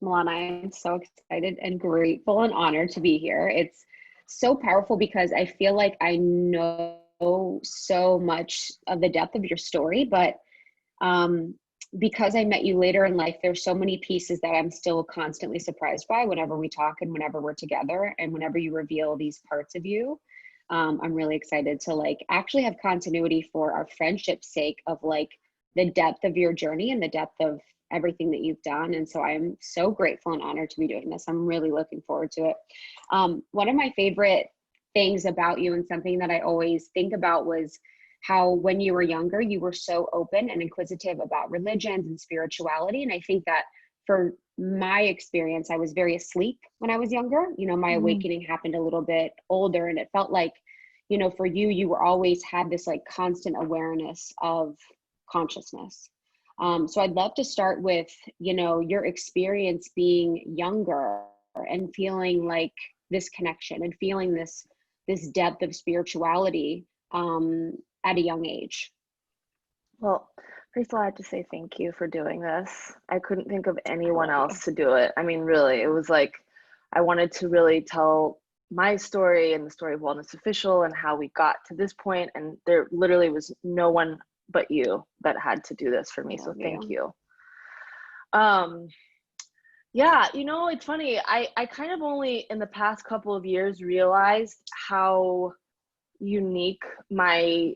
Milana, I'm so excited and grateful and honored to be here. It's so powerful because I feel like I know so much of the depth of your story, but um, because I met you later in life, there's so many pieces that I'm still constantly surprised by whenever we talk and whenever we're together and whenever you reveal these parts of you. I'm really excited to like actually have continuity for our friendship's sake of like the depth of your journey and the depth of everything that you've done. And so I'm so grateful and honored to be doing this. I'm really looking forward to it. One of my favorite things about you and something that I always think about was how when you were younger, you were so open and inquisitive about religions and spirituality. And I think that for my experience, I was very asleep when I was younger. You know, my Mm, awakening happened a little bit older, and it felt like, you know, for you, you were always had this like constant awareness of consciousness. So I'd love to start with, you know, your experience being younger and feeling like this connection and feeling this depth of spirituality at a young age. well, first of all, I have to say thank you for doing this. I couldn't think of I anyone love you. else to do it. I mean, really, it was like I wanted to really tell my story and the story of Wellness Official and how we got to this point, and there literally was no one but you that had to do this for I me. So love thank you. you. Um, yeah, it's funny. I kind of only in the past couple of years realized how unique my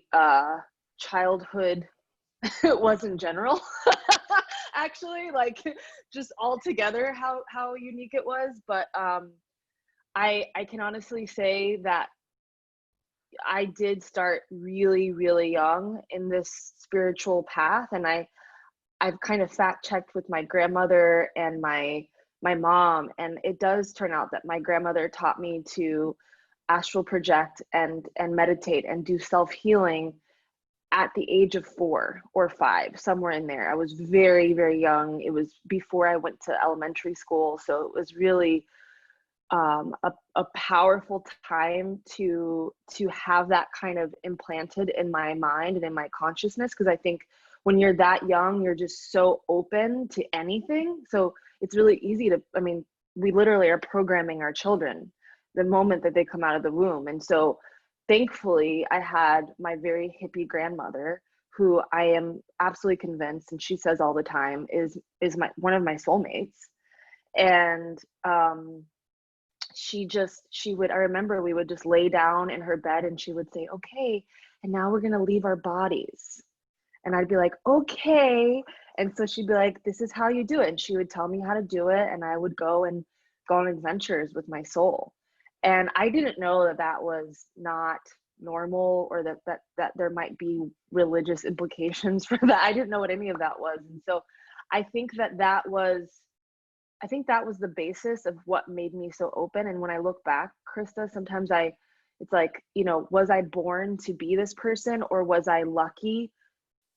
childhood was in general. Actually, like just all together how unique it was. But I can honestly say that I did start really, really young in this spiritual path, and I've kind of fact checked with my grandmother and my mom, and it does turn out that my grandmother taught me to astral project and meditate and do self-healing at the age of 4 or 5, somewhere in there. I was very, very young. It was before I went to elementary school, so it was really a powerful time to have that kind of implanted in my mind and in my consciousness, because I think when you're that young, you're just so open to anything. So it's really easy to, I mean, we literally are programming our children the moment that they come out of the womb. And so thankfully, I had my very hippie grandmother, who I am absolutely convinced, and she says all the time, is my one of my soulmates. And she would, I remember we would just lay down in her bed and she would say, okay, and now we're going to leave our bodies. And I'd be like, okay. And so she'd be like, this is how you do it. And she would tell me how to do it. And I would go on adventures with my soul. And I didn't know that that was not normal, or that there might be religious implications for that. I didn't know what any of that was. And so I think that was the basis of what made me so open. And when I look back, Krista, sometimes it's like, was I born to be this person, or was I lucky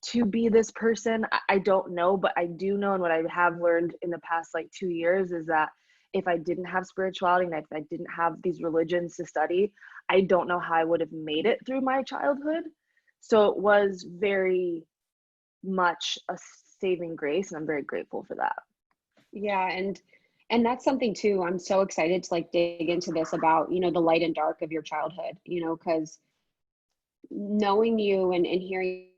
to be this person? I don't know, but I do know, and what I have learned in the past like 2 years is that if I didn't have spirituality and if I didn't have these religions to study, I don't know how I would have made it through my childhood. So it was very much a saving grace, and I'm very grateful for that. Yeah, and that's something too. I'm so excited to like dig into this about, you know, the light and dark of your childhood, you know, because knowing you and hearing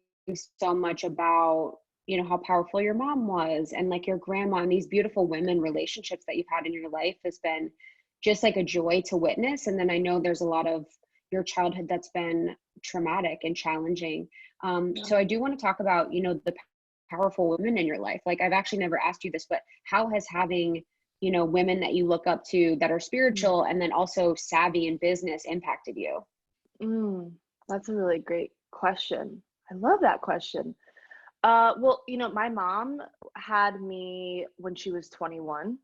so much about, you know, how powerful your mom was and like your grandma and these beautiful women relationships that you've had in your life has been just like a joy to witness. And then I know there's a lot of your childhood that's been traumatic and challenging. Yeah. So I do want to talk about, you know, the powerful women in your life. Like I've actually never asked you this, but how has having, you know, women that you look up to that are spiritual and then also savvy in business impacted you? Mm, that's a really great question. I love that question. Well, my mom had me when she was 21,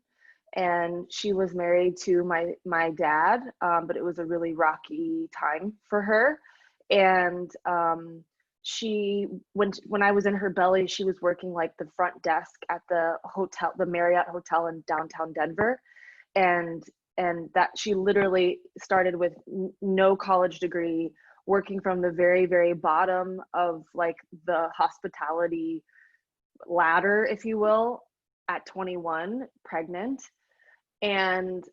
and she was married to my dad, but it was a really rocky time for her. And she when I was in her belly, she was working like the front desk at the hotel, the Marriott Hotel in downtown Denver, and that she literally started with no college degree, working from the very, very bottom of like the hospitality ladder, if you will, at 21 pregnant, and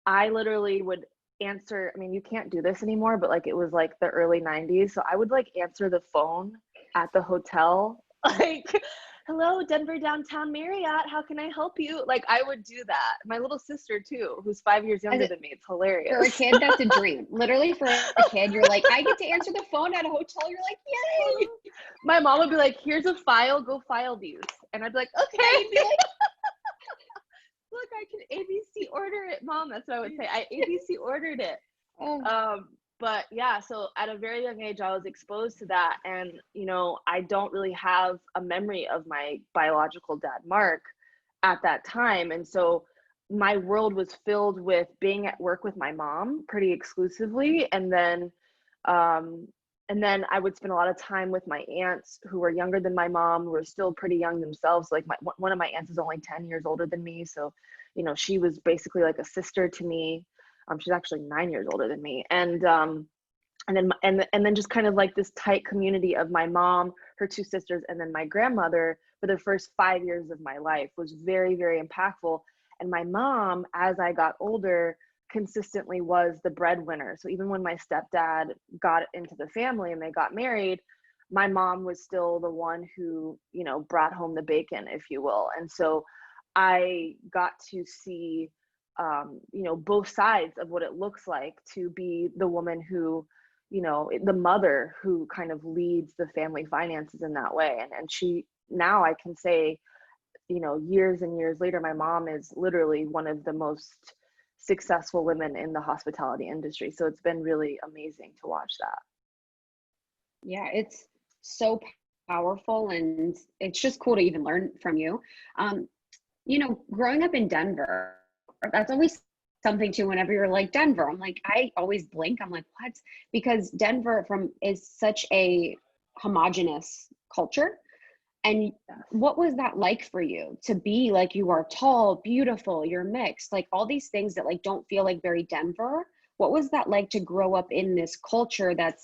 I literally would answer, I mean, you can't do this anymore, but like it was like the early 90s. So I would like answer the phone at the hotel, like, hello, Denver Downtown Marriott, how can I help you? Like I would do that. My little sister too, who's 5 years younger than me. It's hilarious. For a kid, that's a dream. Literally for a kid, you're like, I get to answer the phone at a hotel. You're like, yay. My mom would be like, here's a file, go file these. And I'd be like, okay. Be like, look, I can ABC order it, Mom. That's what I would say. I ABC ordered it. Oh. But yeah, so at a very young age, I was exposed to that. And, you know, I don't really have a memory of my biological dad, Mark, at that time. And so my world was filled with being at work with my mom pretty exclusively. And then I would spend a lot of time with my aunts who were younger than my mom, who were still pretty young themselves. Like one of my aunts is only 10 years older than me. So, you know, she was basically like a sister to me. She's actually 9 years older than me. And then just kind of like this tight community of my mom, her two sisters, and then my grandmother for the first 5 years of my life was very, very impactful. And my mom, as I got older, consistently was the breadwinner. So even when my stepdad got into the family and they got married, my mom was still the one who, you know, brought home the bacon, if you will. And so I got to see, you know, both sides of what it looks like to be the woman who, you know, the mother who kind of leads the family finances in that way. And she, now I can say, you know, years and years later, my mom is literally one of the most successful women in the hospitality industry. So it's been really amazing to watch that. Yeah, it's so powerful, and it's just cool to even learn from you. You know, growing up in Denver, that's always something too. Whenever you're like Denver, I'm like, I always blink. I'm like, what? Because Denver is such a homogenous culture. And what was that like for you to be like, you are tall, beautiful, you're mixed, like all these things that like don't feel like very Denver? What was that like to grow up in this culture that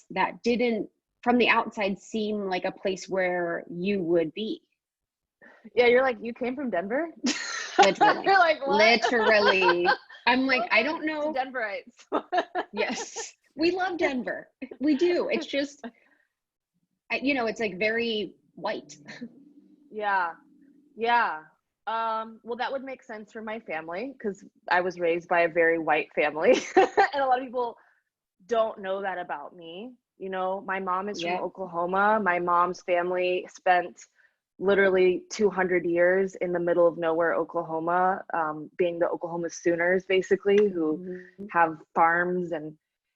didn't from the outside seem like a place where you would be? Yeah, you're like, you came from Denver? Literally. You're like, what? Literally. I'm like, I don't know. Denverites. Yes, we love Denver. We do. It's just, you know, it's like very white. Yeah. Well, that would make sense for my family because I was raised by a very white family. And a lot of people don't know that about me. You know, my mom is from Oklahoma. My mom's family spent literally 200 years in the middle of nowhere, Oklahoma, being the Oklahoma Sooners, basically, who have farms, and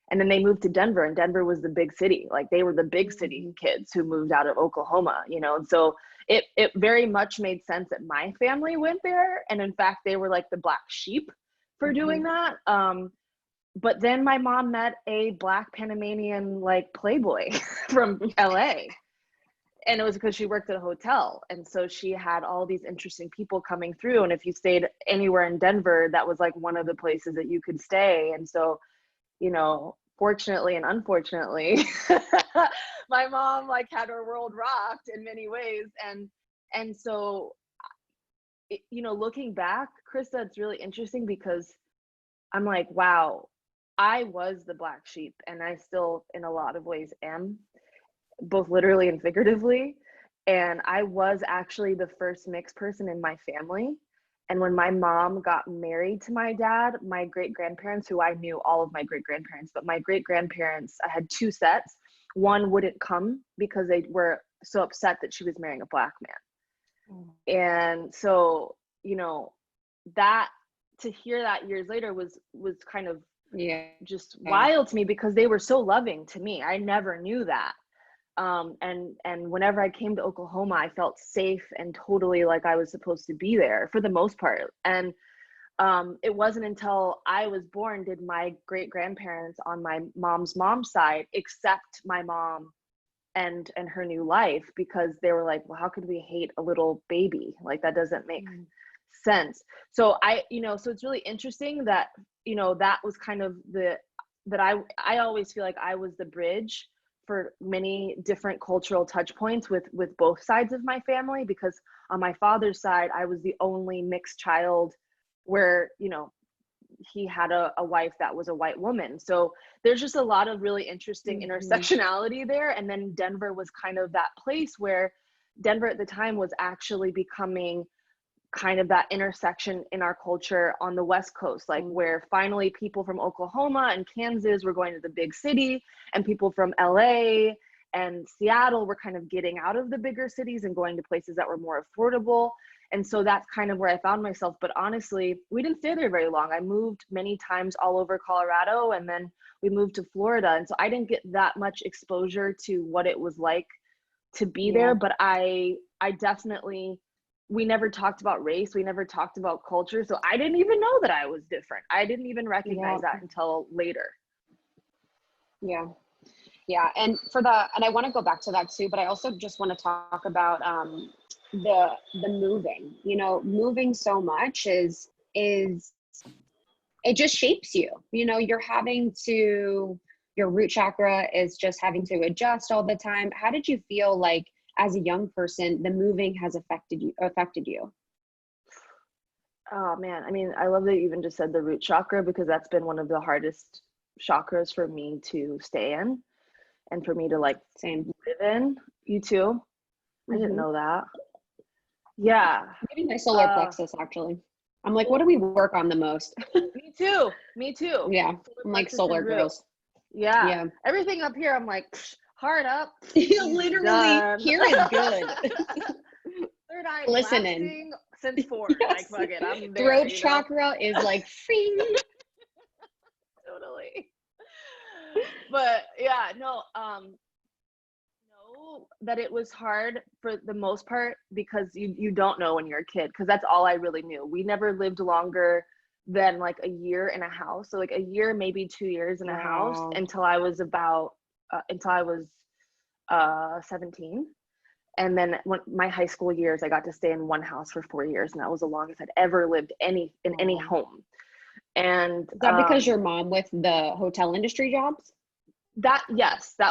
then they moved to Denver, and Denver was the big city. Like they were the big city kids who moved out of Oklahoma, you know. And so it very much made sense that my family went there. And in fact, they were like the black sheep for doing that. But then my mom met a black Panamanian like playboy from LA. And it was because she worked at a hotel. And so she had all these interesting people coming through. And if you stayed anywhere in Denver, that was like one of the places that you could stay. And so, you know, fortunately and unfortunately, my mom like had her world rocked in many ways. And so, you know, looking back, Krista, it's really interesting because I'm like, wow, I was the black sheep, and I still in a lot of ways am, both literally and figuratively. And I was actually the first mixed person in my family. And when my mom got married to my dad, my great-grandparents, who I knew all of my great-grandparents, but my great-grandparents, I had two sets. One wouldn't come because they were so upset that she was marrying a black man. And so, you know, that, to hear that years later was kind of just wild to me because they were so loving to me. I never knew that. And whenever I came to Oklahoma, I felt safe and totally like I was supposed to be there for the most part. And it wasn't until I was born did my great-grandparents on my mom's side accept my mom and her new life, because they were like, well, how could we hate a little baby? Like that doesn't make sense. So so it's really interesting that, you know, that was kind of I always feel like I was the bridge for many different cultural touch points with both sides of my family, because on my father's side, I was the only mixed child where, you know, he had a wife that was a white woman. So there's just a lot of really interesting intersectionality there. And then Denver was kind of that place where Denver at the time was actually becoming kind of that intersection in our culture on the West Coast, like where finally people from Oklahoma and Kansas were going to the big city, and people from LA and Seattle were kind of getting out of the bigger cities and going to places that were more affordable. And so that's kind of where I found myself. But honestly, we didn't stay there very long. I moved many times all over Colorado, and then we moved to Florida. And so I didn't get that much exposure to what it was like to be there. But I definitely, we never talked about race. We never talked about culture. So I didn't even know that I was different. I didn't even recognize that until later. Yeah. Yeah. And and I want to go back to that too, but I also just want to talk about, the moving, you know, moving so much is it just shapes you, you know, your root chakra is just having to adjust all the time. How did you feel like as a young person, the moving has affected you? Oh man. I mean, I love that you even just said the root chakra, because that's been one of the hardest chakras for me to stay in and for me to like live in. You too? I didn't know that. Yeah. Maybe my solar plexus, actually. I'm like, what do we work on the most? Me too. Yeah. I'm like solar girls. Yeah. Everything up here, I'm like, hard up. Literally, done. here is good. Third eye Listening. blasting since 4. Like, fuck it, I'm there. Throat chakra is like, fing. Totally. But yeah, no, that it was hard for the most part, because you don't know when you're a kid, because that's all I really knew. We never lived longer than like a year in a house, so like a year, maybe 2 years in a house, until I was 17. And then when my high school years, I got to stay in one house for 4 years, and that was the longest I'd ever lived in any home. And is that because your mom with the hotel industry jobs? That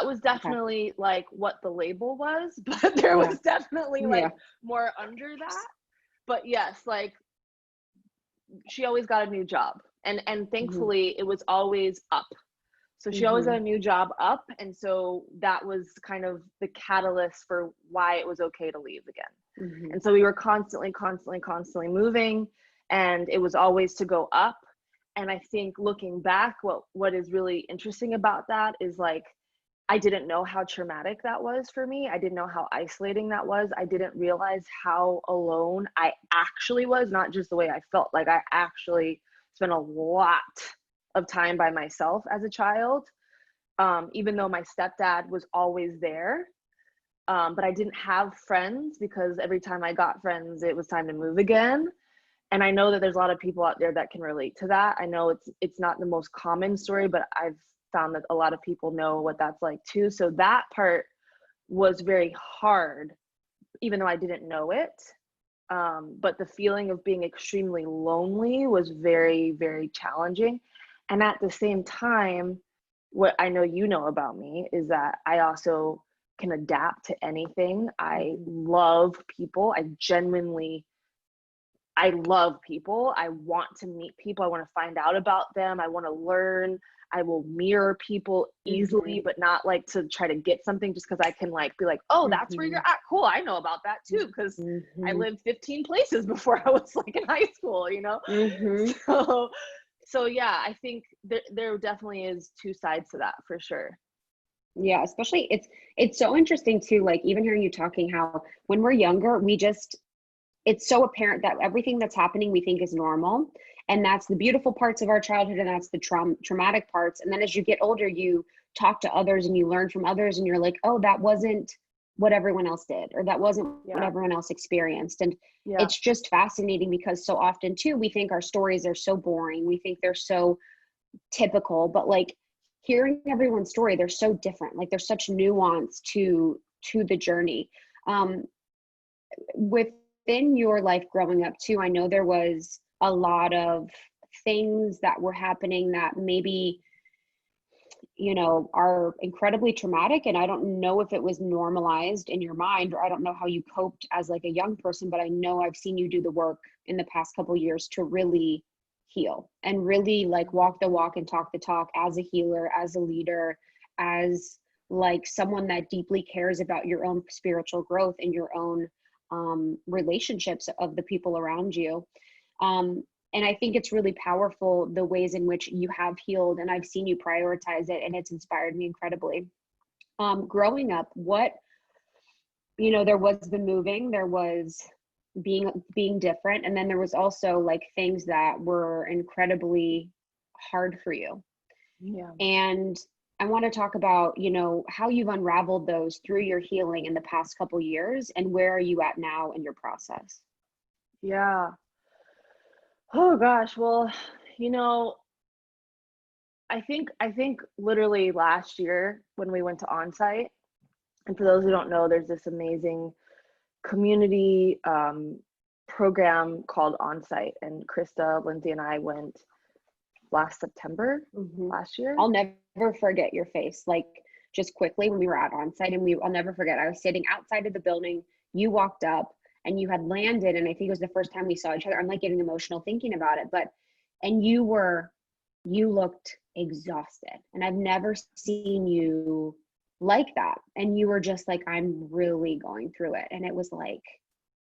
was definitely like what the label was, but there was definitely like more under that. But yes, like she always got a new job, and thankfully it was always up. So she always got a new job up, and so that was kind of the catalyst for why it was okay to leave again. And so we were constantly moving, and it was always to go up. And I think looking back, what is really interesting about that is like, I didn't know how traumatic that was for me. I didn't know how isolating that was. I didn't realize how alone I actually was, not just the way I felt. Like I actually spent a lot of time by myself as a child, even though my stepdad was always there. But I didn't have friends, because every time I got friends, it was time to move again. And I know that there's a lot of people out there that can relate to that. I know it's not the most common story, but I've found that a lot of people know what that's like too. So that part was very hard, even though I didn't know it. But the feeling of being extremely lonely was very, very challenging. And at the same time, what I know you know about me is that I also can adapt to anything. I love people. I love people. I want to meet people. I want to find out about them. I want to learn. I will mirror people easily, but not like to try to get something just because I can like be like, oh, that's where you're at. Cool. I know about that too, because I lived 15 places before I was like in high school, you know? So yeah, I think there definitely is two sides to that for sure. Yeah, especially it's so interesting too, like even hearing you talking how when we're younger, it's so apparent that everything that's happening we think is normal, and that's the beautiful parts of our childhood, and that's the traumatic parts. And then as you get older, you talk to others and you learn from others, and you're like, oh, that wasn't what everyone else did, or that wasn't what everyone else experienced. And it's just fascinating, because so often too we think our stories are so boring, we think they're so typical, but like hearing everyone's story, they're so different. Like there's such nuance to the journey. Within your life growing up too, I know there was a lot of things that were happening that maybe are incredibly traumatic. And I don't know if it was normalized in your mind, or I don't know how you coped as like a young person, but I know I've seen you do the work in the past couple of years to really heal and really like walk the walk and talk the talk as a healer, as a leader, as like someone that deeply cares about your own spiritual growth and your own relationships of the people around you. And I think it's really powerful the ways in which you have healed, and I've seen you prioritize it, and it's inspired me incredibly. Growing up, there was the moving, there was being different, and then there was also like things that were incredibly hard for you. Yeah. And I want to talk about, how you've unraveled those through your healing in the past couple years, and where are you at now in your process? Yeah. Oh gosh. Well, I think literally last year when we went to Onsite, and for those who don't know, there's this amazing community program called Onsite, and Krista, Lindsay, and I went last September, last year. I'll never forget your face. Like, just quickly, when we were at Onsite, and I'll never forget, I was sitting outside of the building, you walked up, and you had landed, and I think it was the first time we saw each other. I'm like getting emotional thinking about it, and you looked exhausted, and I've never seen you like that. And you were just like, I'm really going through it. And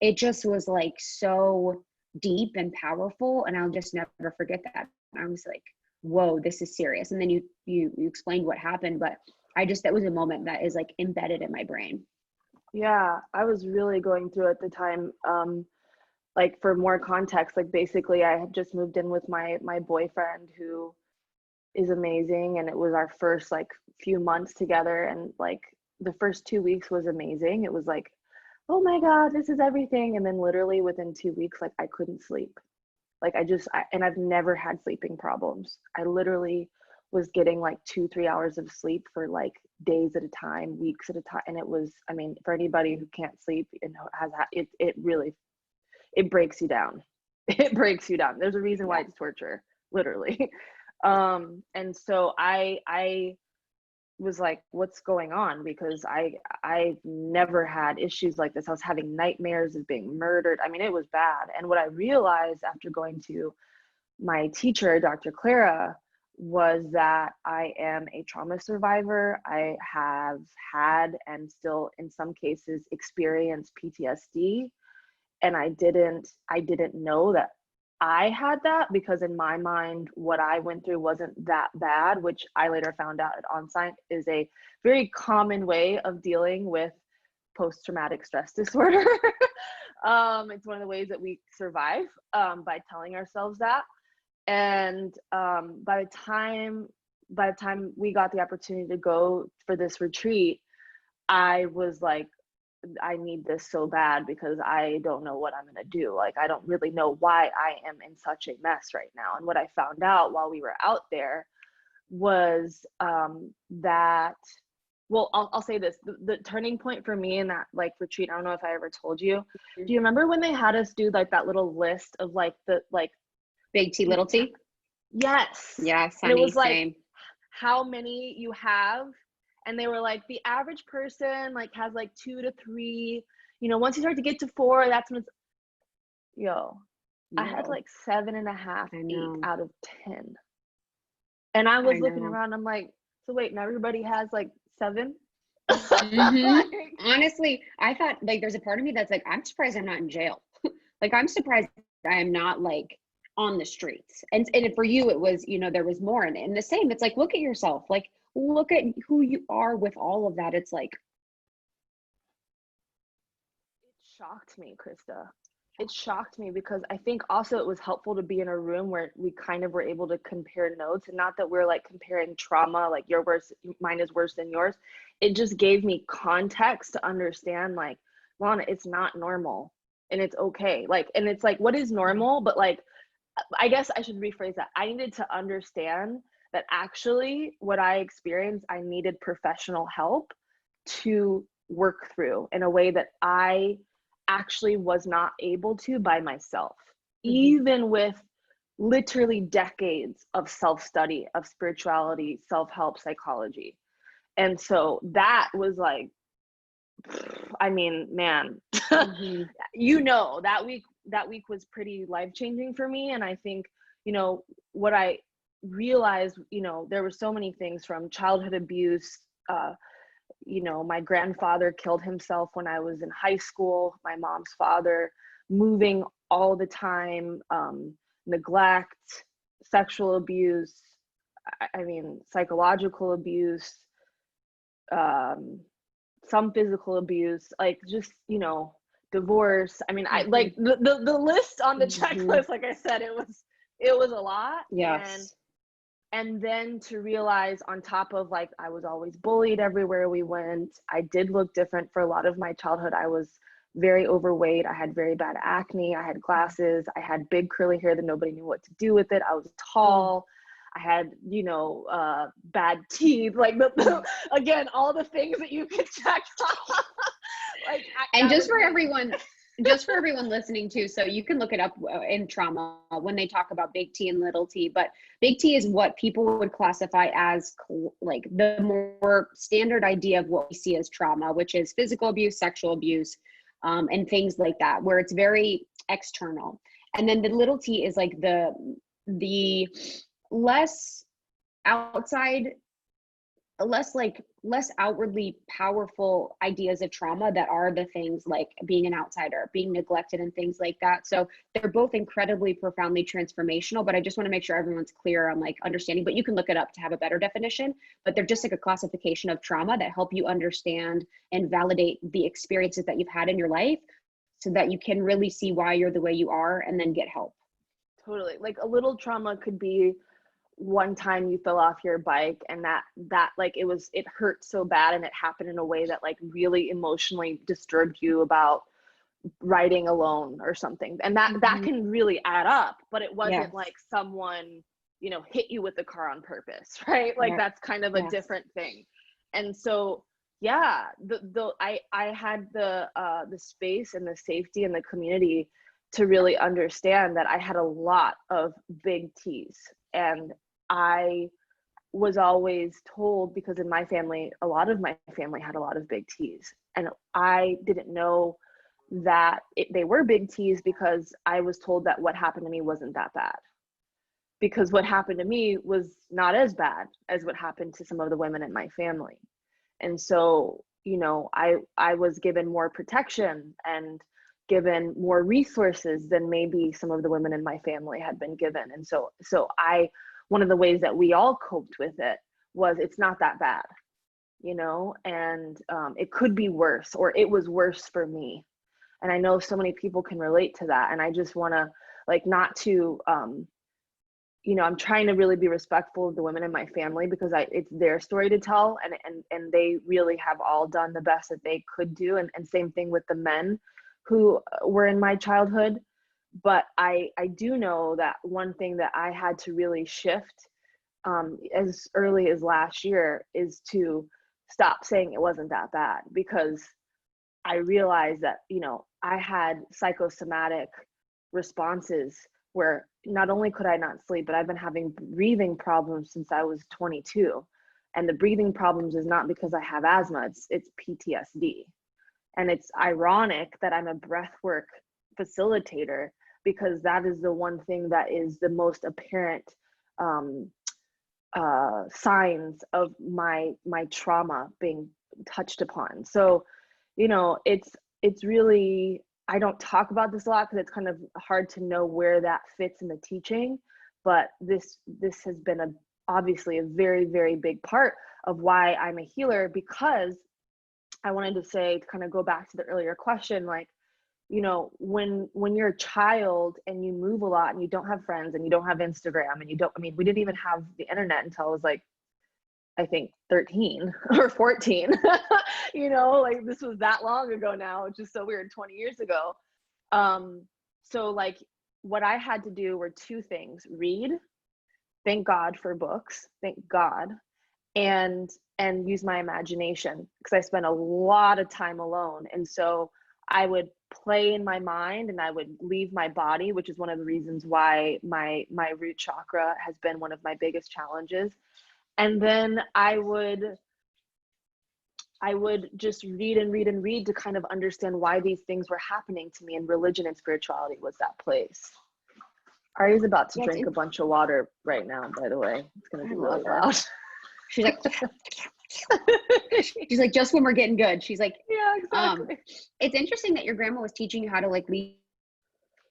it just was like so deep and powerful. And I'll just never forget that. I was like, whoa, this is serious. And then you explained what happened, but that was a moment that is like embedded in my brain. Yeah, I was really going through at the time. Like, for more context, like basically I had just moved in with my boyfriend, who is amazing, and it was our first like few months together, and like the first 2 weeks was amazing. It was like, oh my God, this is everything. And then literally within 2 weeks, like I couldn't sleep. Like and I've never had sleeping problems. I literally was getting like 2-3 hours of sleep for like days at a time, weeks at a time. And it was, I mean, for anybody who can't sleep and it really, it breaks you down. It breaks you down. There's a reason why it's torture, literally. And so I was like, what's going on? Because I never had issues like this. I was having nightmares of being murdered. I mean, it was bad. And what I realized after going to my teacher, Dr. Clara, was that I am a trauma survivor. I have had, and still in some cases experience, PTSD. And I didn't know that I had that, because in my mind, what I went through wasn't that bad, which I later found out at Onsite is a very common way of dealing with post-traumatic stress disorder. It's one of the ways that we survive, by telling ourselves that. And by the time we got the opportunity to go for this retreat, I was like, I need this so bad, because I don't know what I'm going to do. Like, I don't really know why I am in such a mess right now. And what I found out while we were out there was that, well, I'll say this, the turning point for me in that like retreat, I don't know if I ever told you, do you remember when they had us do like that little list of like the, like, big T, little T? Yes. Yes. And it was like, how many you have. And they were like, the average person like has like 2 to 3, once you start to get to 4, that's when it's, I had like 7.5, 8 out of 10. And I was looking around, I'm like, so wait, now everybody has like 7? Honestly, I thought, like, there's a part of me that's like, I'm surprised I'm not in jail. Like, I'm surprised I am not like on the streets. And for you, it was, there was more. And the same, it's like, look at yourself. Like, look at who you are with all of that. It's like, it shocked me, Krista. It shocked me, because I think also it was helpful to be in a room where we kind of were able to compare notes, and not that we're like comparing trauma, like mine is worse than yours. It just gave me context to understand, like, Lana, it's not normal, and it's okay. Like, and it's like, what is normal? But like, I guess I should rephrase that. I needed to understand that actually what I experienced, I needed professional help to work through in a way that I actually was not able to by myself. Even with literally decades of self-study, of spirituality, self-help, psychology. And so that was like, I mean, man, Mm-hmm. you know, that week was pretty life-changing for me. And I think, you know, what I realized, you know, there were so many things from childhood abuse. You know, my grandfather killed himself when I was in high school, my mom's father, moving all the time, neglect, sexual abuse, I mean, psychological abuse, um, some physical abuse, like just, you know, divorce. I mean, I Mm-hmm. like the list on the Mm-hmm. checklist, like I said, it was a lot. Yes. And then to realize, on top of, like, I was always bullied everywhere we went. I did look different for a lot of my childhood. I was very overweight. I had very bad acne. I had glasses. I had big curly hair that nobody knew what to do with it. I was Mm. tall. I had, you know, bad teeth. Like, again, all the things that you could check off. Like, And that was me. just for everyone listening too, so you can look it up in trauma when they talk about big T and little t, but big T is what people would classify as like the more standard idea of what we see as trauma, which is physical abuse, sexual abuse, and things like that, where it's very external. And then the little t is like the less outside, less outwardly powerful ideas of trauma that are the things like being an outsider, being neglected, and things like that. So they're both incredibly profoundly transformational, but I just want to make sure everyone's clear on like understanding, but you can look it up to have a better definition. But they're just like a classification of trauma that help you understand and validate the experiences that you've had in your life so that you can really see why you're the way you are and then get help. Totally. Like, a little trauma could be one time you fell off your bike, and that like, it hurt so bad, and it happened in a way that like really emotionally disturbed you, about riding alone or something, and that Mm-hmm. can really add up. But it wasn't Yes. like someone, you know, hit you with the car on purpose, right? Like, Yeah. that's kind of a Yes. different thing. And so, yeah, I had the space and the safety and the community to really understand that I had a lot of big T's. And I was always told, because in my family, a lot of my family had a lot of big T's, and I didn't know that they were big T's, because I was told that what happened to me wasn't that bad, because what happened to me was not as bad as what happened to some of the women in my family. And so, you know, I was given more protection and given more resources than maybe some of the women in my family had been given. And so I one of the ways that we all coped with it was, it's not that bad, you know, and it could be worse, or it was worse for me. And I know so many people can relate to that. And I just want to, like, not to you know, I'm trying to really be respectful of the women in my family, because it's their story to tell, and they really have all done the best that they could do. And same thing with the men who were in my childhood. But I do know that one thing that I had to really shift, as early as last year, is to stop saying it wasn't that bad, because I realized that, you know, I had psychosomatic responses where not only could I not sleep, but I've been having breathing problems since I was 22. And the breathing problems is not because I have asthma, it's PTSD. And it's ironic that I'm a breathwork facilitator, because that is the one thing that is the most apparent um, signs of my trauma being touched upon. So, you know, it's really, I don't talk about this a lot because it's kind of hard to know where that fits in the teaching, but this has been obviously a very, very big part of why I'm a healer. Because I wanted to say, to kind of go back to the earlier question, like, you know, when you're a child and you move a lot and you don't have friends and you don't have Instagram and you don't, I mean, we didn't even have the internet until I was like, I think 13 or 14. You know, like, this was that long ago now, which is so weird, 20 years ago. Um, so like, what I had to do were two things: read, thank God for books, thank God, and use my imagination, because I spent a lot of time alone. And so I would play in my mind and I would leave my body, which is one of the reasons why my root chakra has been one of my biggest challenges. And then I would just read and read and read to kind of understand why these things were happening to me, and religion and spirituality was that place. Ari's about to drink a bunch of water right now, by the way. It's gonna be really loud. She's like, she's like, just when we're getting good. She's like, yeah, exactly. It's interesting that your grandma was teaching you how to like leave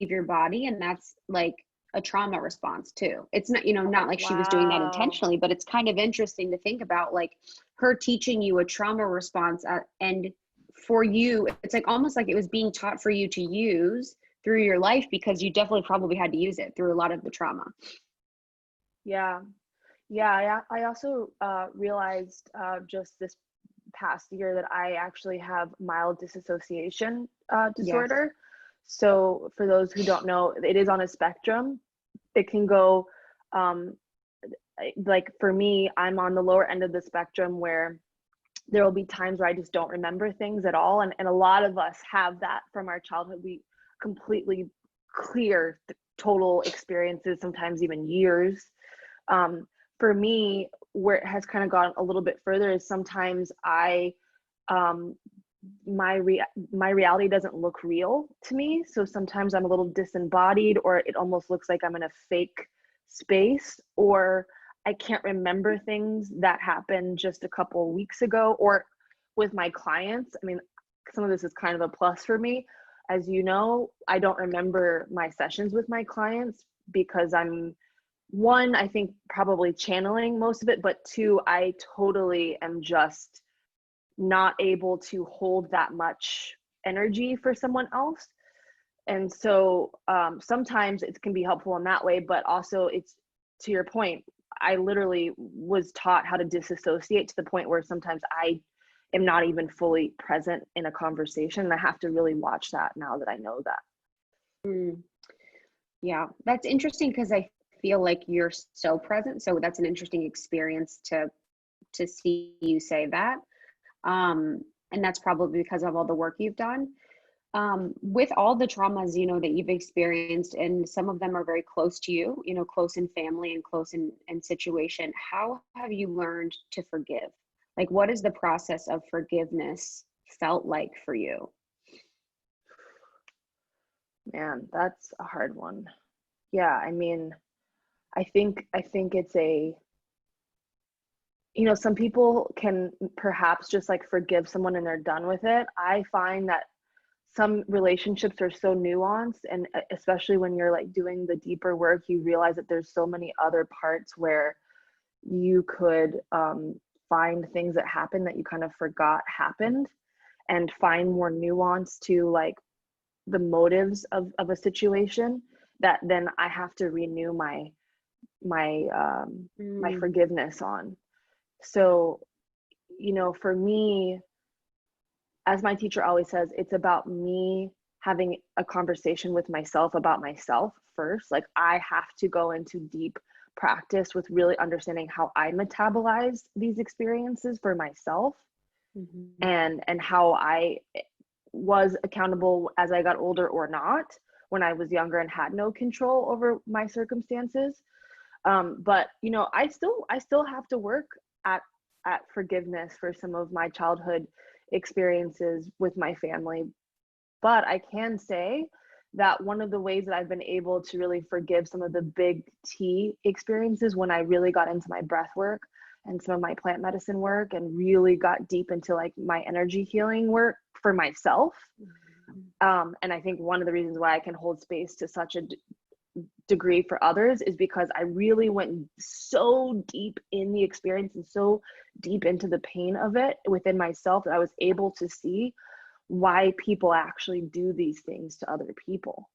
your body, and that's like a trauma response too. It's not, not like she was doing that intentionally, but it's kind of interesting to think about, like, her teaching you a trauma response, and for you, it's like almost like it was being taught for you to use through your life, because you definitely probably had to use it through a lot of the trauma. Yeah. I also realized just this past year that I actually have mild dissociation disorder. Yes. So for those who don't know, it is on a spectrum. It can go, like for me, I'm on the lower end of the spectrum, where there will be times where I just don't remember things at all. And a lot of us have that from our childhood. We completely clear the total experiences, sometimes even years. For me, where it has kind of gone a little bit further is sometimes my reality doesn't look real to me. So sometimes I'm a little disembodied, or it almost looks like I'm in a fake space, or I can't remember things that happened just a couple of weeks ago. Or with my clients, I mean, some of this is kind of a plus for me. As you know, I don't remember my sessions with my clients because I'm, one, I think probably channeling most of it, but two, I totally am just not able to hold that much energy for someone else. And so sometimes it can be helpful in that way, but also it's, to your point, I literally was taught how to disassociate to the point where sometimes I am not even fully present in a conversation. And I have to really watch that now that I know that. Yeah, that's interesting, because I feel like you're so present. So that's an interesting experience to see you say that. And that's probably because of all the work you've done. With all the traumas, that you've experienced, and some of them are very close to you, close in family and close in situation, how have you learned to forgive? Like, what is the process of forgiveness felt like for you? Man, that's a hard one. Yeah, I mean, I think it's some people can perhaps just like forgive someone and they're done with it. I find that some relationships are so nuanced, and especially when you're like doing the deeper work, you realize that there's so many other parts where you could find things that happened that you kind of forgot happened, and find more nuance to like the motives of a situation, that then I have to renew my forgiveness on. So, for me, as my teacher always says, it's about me having a conversation with myself about myself first. Like, I have to go into deep practice with really understanding how I metabolize these experiences for myself, and how I was accountable as I got older or not, when I was younger and had no control over my circumstances. But I still have to work at forgiveness for some of my childhood experiences with my family. But I can say that one of the ways that I've been able to really forgive some of the big T experiences, when I really got into my breath work and some of my plant medicine work, and really got deep into like my energy healing work for myself. And I think one of the reasons why I can hold space to such a degree for others is because I really went so deep in the experience and so deep into the pain of it within myself, that I was able to see why people actually do these things to other people.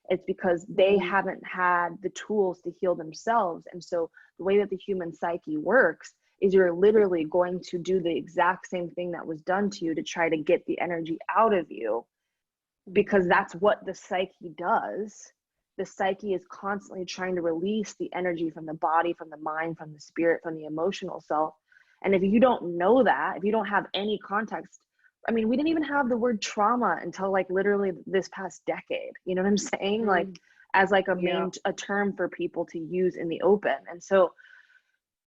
It's because they haven't had the tools to heal themselves. And so the way that the human psyche works is you're literally going to do the exact same thing that was done to you to try to get the energy out of you, because that's what the psyche does. The psyche is constantly trying to release the energy from the body, from the mind, from the spirit, from the emotional self. And if you don't know that, if you don't have any context I mean, we didn't even have the word trauma until like literally this past decade. You know what I'm saying? Like as like a term for people to use in the open. And so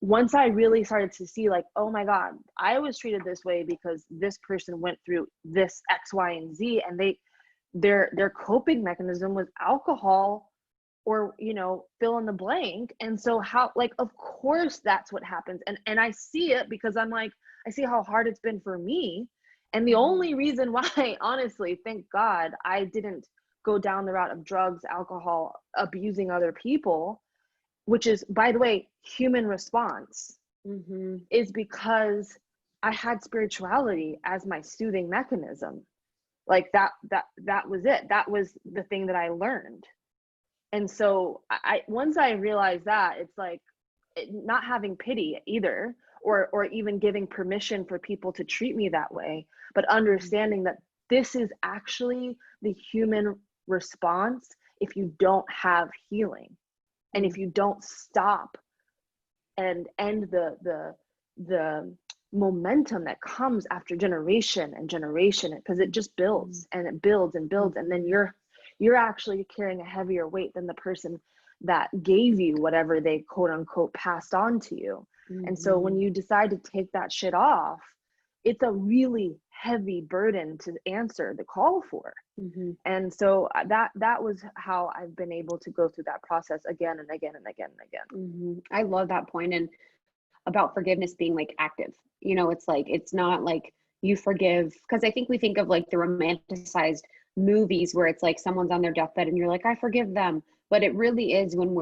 once I really started to see like, oh my God, I was treated this way because this person went through this X, Y, and Z, and their coping mechanism was alcohol or, you know, fill in the blank. And so how, like, of course that's what happens. And I see it because I'm like, I see how hard it's been for me. And the only reason why, honestly, thank God, I didn't go down the route of drugs, alcohol, abusing other people, which is, by the way, human response, is because I had spirituality as my soothing mechanism. Like that was it. That was the thing that I learned. And so once I realized that, it's like not having pity either, or even giving permission for people to treat me that way, but understanding that this is actually the human response if you don't have healing. And if you don't stop and end the momentum that comes after generation and generation, because it just builds and it builds and builds, and then you're actually carrying a heavier weight than the person that gave you whatever they quote unquote passed on to you. And so when you decide to take that shit off, it's a really heavy burden to answer the call for. And so that was how I've been able to go through that process again and again and again and again. I love that point. And about forgiveness being like active, you know, it's like, it's not like you forgive, because I think we think of like the romanticized movies where it's like someone's on their deathbed and you're like, I forgive them. But it really is when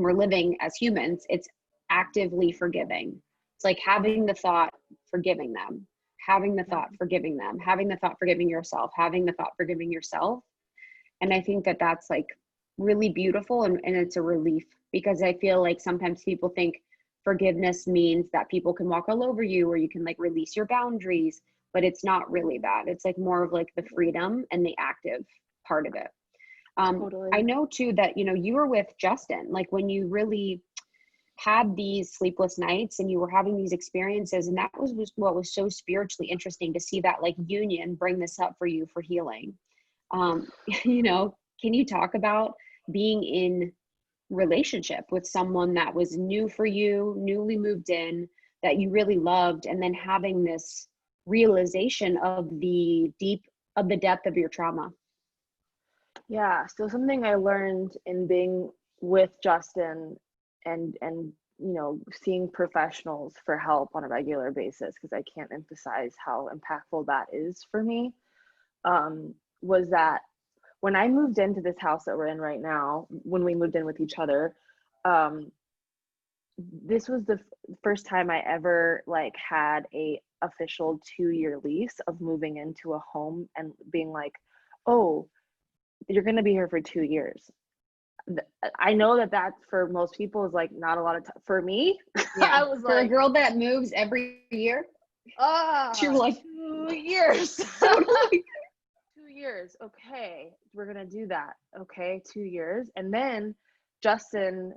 we're living as humans, it's actively forgiving. It's like having the thought, forgiving them, having the thought, forgiving them, having the thought, forgiving yourself, having the thought, forgiving yourself. And I think that that's like really beautiful, and it's a relief, because I feel like sometimes people think forgiveness means that people can walk all over you, or you can like release your boundaries, but it's not really that. It's like more of like the freedom and the active part of it. Totally. I know too that, you know, you were with Justin, like when you really had these sleepless nights and you were having these experiences, and that was what was so spiritually interesting to see that like union bring this up for you for healing. You know, can you talk about being in relationship with someone that was new for you, newly moved in, that you really loved, and then having this realization of the depth of your trauma? Yeah, so something I learned in being with Justin and you know, seeing professionals for help on a regular basis, because I can't emphasize how impactful that is for me, was that when I moved into this house that we're in right now, when we moved in with each other, this was the first time I ever like had a official 2-year lease of moving into a home and being like, oh, you're going to be here for 2 years. I know that for most people is like not a lot of time. For me, yeah. I was for like, a girl that moves every year, you're like 2 years. totally. 2 years. Okay, we're gonna do that. Okay, 2 years. And then Justin,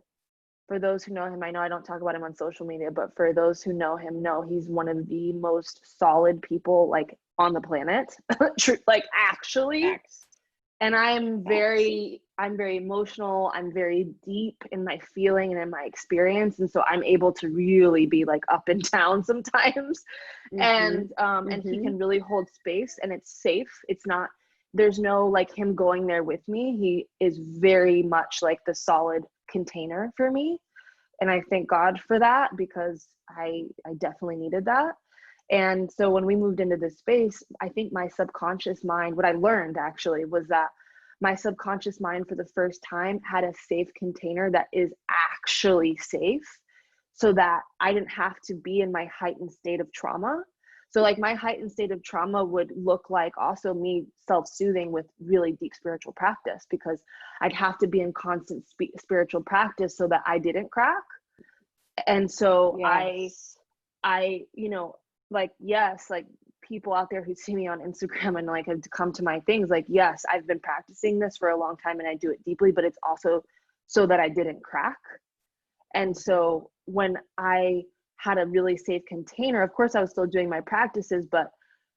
for those who know him, I know I don't talk about him on social media, but for those who know him, know he's one of the most solid people like on the planet. Like actually. Facts. And I'm very emotional. I'm very deep in my feeling and in my experience. And so I'm able to really be like up and down sometimes. And he can really hold space, and it's safe. It's not, there's no like him going there with me. He is very much like the solid container for me. And I thank God for that, because I definitely needed that. And so when we moved into this space, I think my subconscious mind, what I learned actually was that my subconscious mind for the first time had a safe container that is actually safe, so that I didn't have to be in my heightened state of trauma. So like my heightened state of trauma would look like also me self-soothing with really deep spiritual practice, because I'd have to be in constant spiritual practice so that I didn't crack. And so yes. I, you know, like, yes, like people out there who see me on Instagram and like have come to my things, like, yes, I've been practicing this for a long time and I do it deeply, but it's also so that I didn't crack. And so when I had a really safe container. Of course, I was still doing my practices, but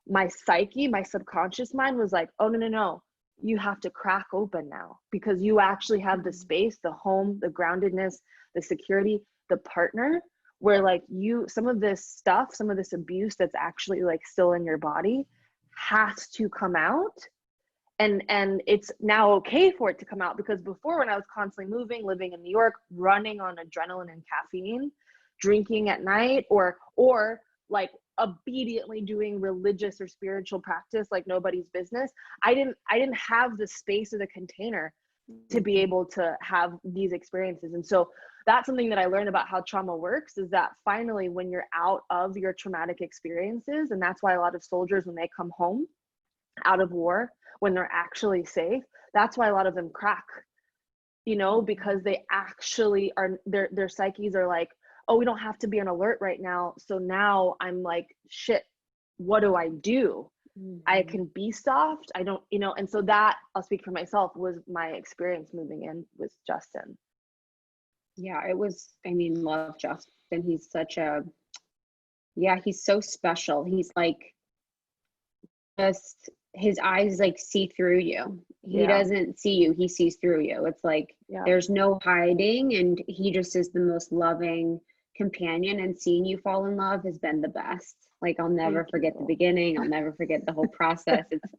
my psyche, my subconscious mind was like, oh, no, you have to crack open now, because you actually have the space, the home, the groundedness, the security, the partner, where like some of this stuff, some of this abuse that's actually like still in your body has to come out. And it's now okay for it to come out, because before, when I was constantly moving, living in New York, running on adrenaline and caffeine, drinking at night, or like obediently doing religious or spiritual practice like nobody's business, I didn't have the space of the container to be able to have these experiences. And so that's something that I learned about how trauma works, is that finally, when you're out of your traumatic experiences, and that's why a lot of soldiers, when they come home out of war, when they're actually safe, that's why a lot of them crack, you know, because they actually are, their psyches are like, oh, we don't have to be on alert right now. So now I'm like, shit, what do I do? I can be soft. I don't, you know, and so that, I'll speak for myself, was my experience moving in with Justin. Yeah, it was, I mean, love Justin. He's such a, yeah, he's so special. He's like, just, his eyes like see through you. He doesn't see you, he sees through you. It's like, there's no hiding, and he just is the most loving companion, and seeing you fall in love has been the best. Like, I'll never forget the beginning. I'll never forget the whole process. It's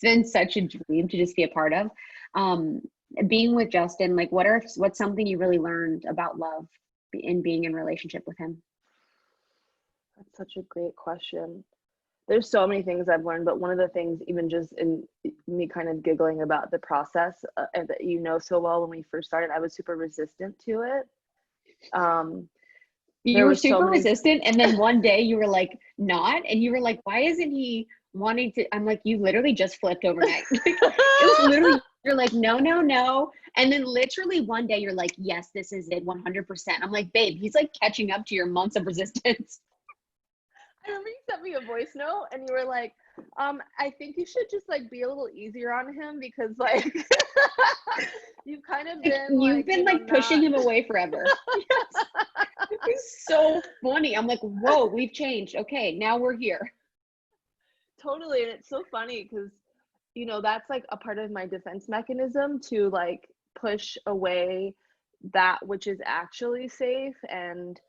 been such a dream to just be a part of. Being with Justin, like, what's something you really learned about love in being in relationship with him? That's such a great question. There's so many things I've learned, but one of the things, even just in me kind of giggling about the process, and that you know so well, when we first started, I was super resistant to it. You were super resistant, and then one day you were like not, and you were like, why isn't he wanting to? I'm like, you literally just flipped overnight. It was literally, you're like, no, and then literally one day you're like, yes, this is it, 100%. I'm like, babe, he's like catching up to your months of resistance. I remember you sent me a voice note, and you were like, I think you should just like be a little easier on him, because like you've kind of been you've been like pushing him away forever. Yes. It's so funny. I'm like, whoa, we've changed. Okay, now we're here. Totally. And it's so funny, because you know, that's like a part of my defense mechanism, to like push away that which is actually safe and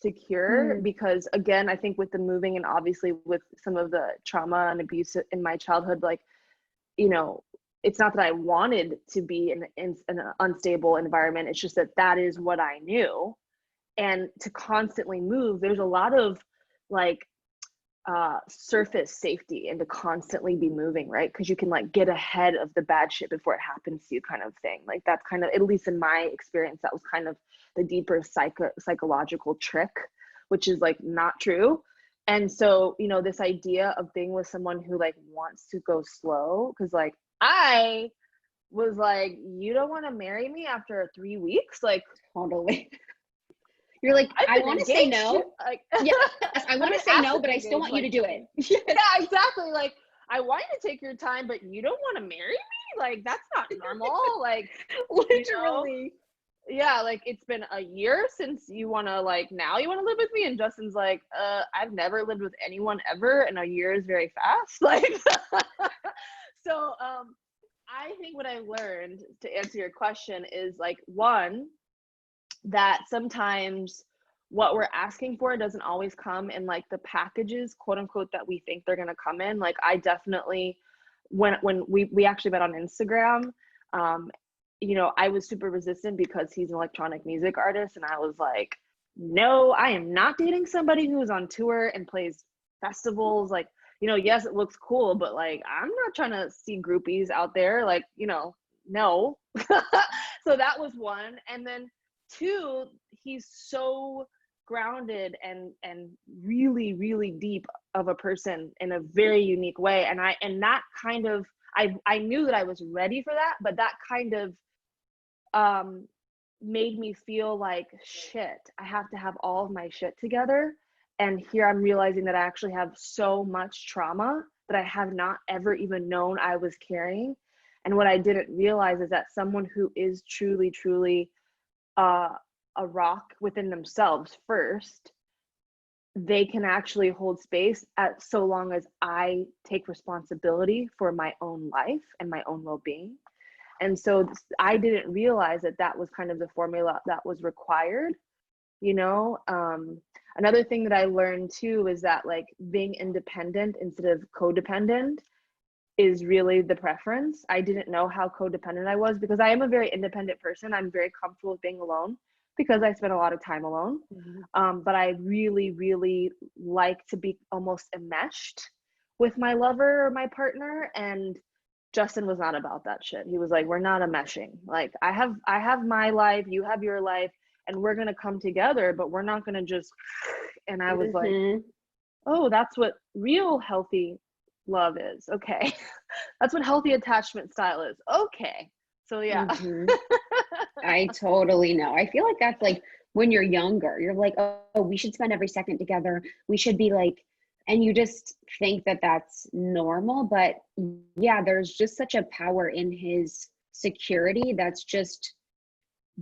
secure. Because again, I think with the moving, and obviously with some of the trauma and abuse in my childhood, like, you know, it's not that I wanted to be in an unstable environment. It's just that is what I knew. And to constantly move, there's a lot of like surface safety, and to constantly be moving, right? Because you can like get ahead of the bad shit before it happens to you, kind of thing. Like, that's kind of, at least in my experience, that was kind of the deeper psychological trick, which is like not true. And so, you know, this idea of being with someone who like wants to go slow, because like I was like, you don't want to marry me after 3 weeks? Like, totally. You're like, I want to say no. Like, yes, I want to say no, but I still want you to do it. Yeah, exactly. Like, I want you to take your time, but you don't want to marry me? Like, that's not normal. Like, literally. You know? Yeah, like, it's been a year since you want to, like, now you want to live with me? And Justin's like, I've never lived with anyone ever, and a year is very fast. Like, so I think what I learned, to answer your question, is like, one, that sometimes what we're asking for doesn't always come in like the packages, quote unquote, that we think they're going to come in. Like, I definitely, when we actually met on Instagram, you know, I was super resistant because he's an electronic music artist, and I was like, no, I am not dating somebody who's on tour and plays festivals. Like, you know, yes, it looks cool, but like, I'm not trying to see groupies out there. Like, you know, no. So that was one. And then two, he's so grounded and really, really deep of a person in a very unique way. And that kind of, I knew that I was ready for that, but that kind of made me feel like, shit, I have to have all of my shit together. And here I'm realizing that I actually have so much trauma that I have not ever even known I was carrying. And what I didn't realize is that someone who is truly, truly a rock within themselves first, they can actually hold space at so long as I take responsibility for my own life and my own well-being. And so I didn't realize that that was kind of the formula that was required, you know. Another thing that I learned too is that like being independent instead of codependent is really the preference. I didn't know how codependent I was because I am a very independent person. I'm very comfortable with being alone because I spend a lot of time alone. But I really, really like to be almost enmeshed with my lover or my partner. And Justin was not about that shit. He was like, we're not enmeshing. Like I have my life, you have your life, and we're gonna come together, but we're not gonna just. And I was like, oh, that's what real healthy love is. Okay. That's what healthy attachment style is. Okay. So yeah. I totally know. I feel like that's like when you're younger, you're like, oh, we should spend every second together. We should be like, and you just think that that's normal. But yeah, there's just such a power in his security that's just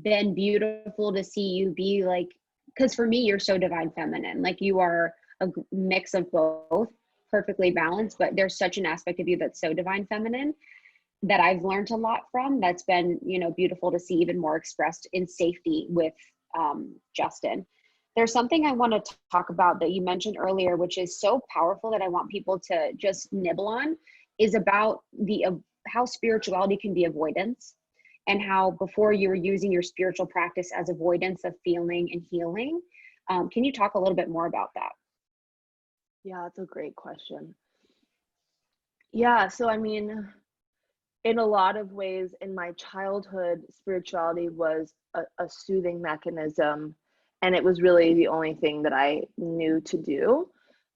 been beautiful to see you be like, because for me, you're so divine feminine. Like you are a mix of both, perfectly balanced, but there's such an aspect of you that's so divine feminine that I've learned a lot from. That's been, you know, beautiful to see even more expressed in safety with Justin. There's something I want to talk about that you mentioned earlier, which is so powerful that I want people to just nibble on, is about the how spirituality can be avoidance, and how before you were using your spiritual practice as avoidance of feeling and healing. Can you talk a little bit more about that? Yeah, that's a great question. Yeah, so I mean, in a lot of ways in my childhood, spirituality was a soothing mechanism, and it was really the only thing that I knew to do.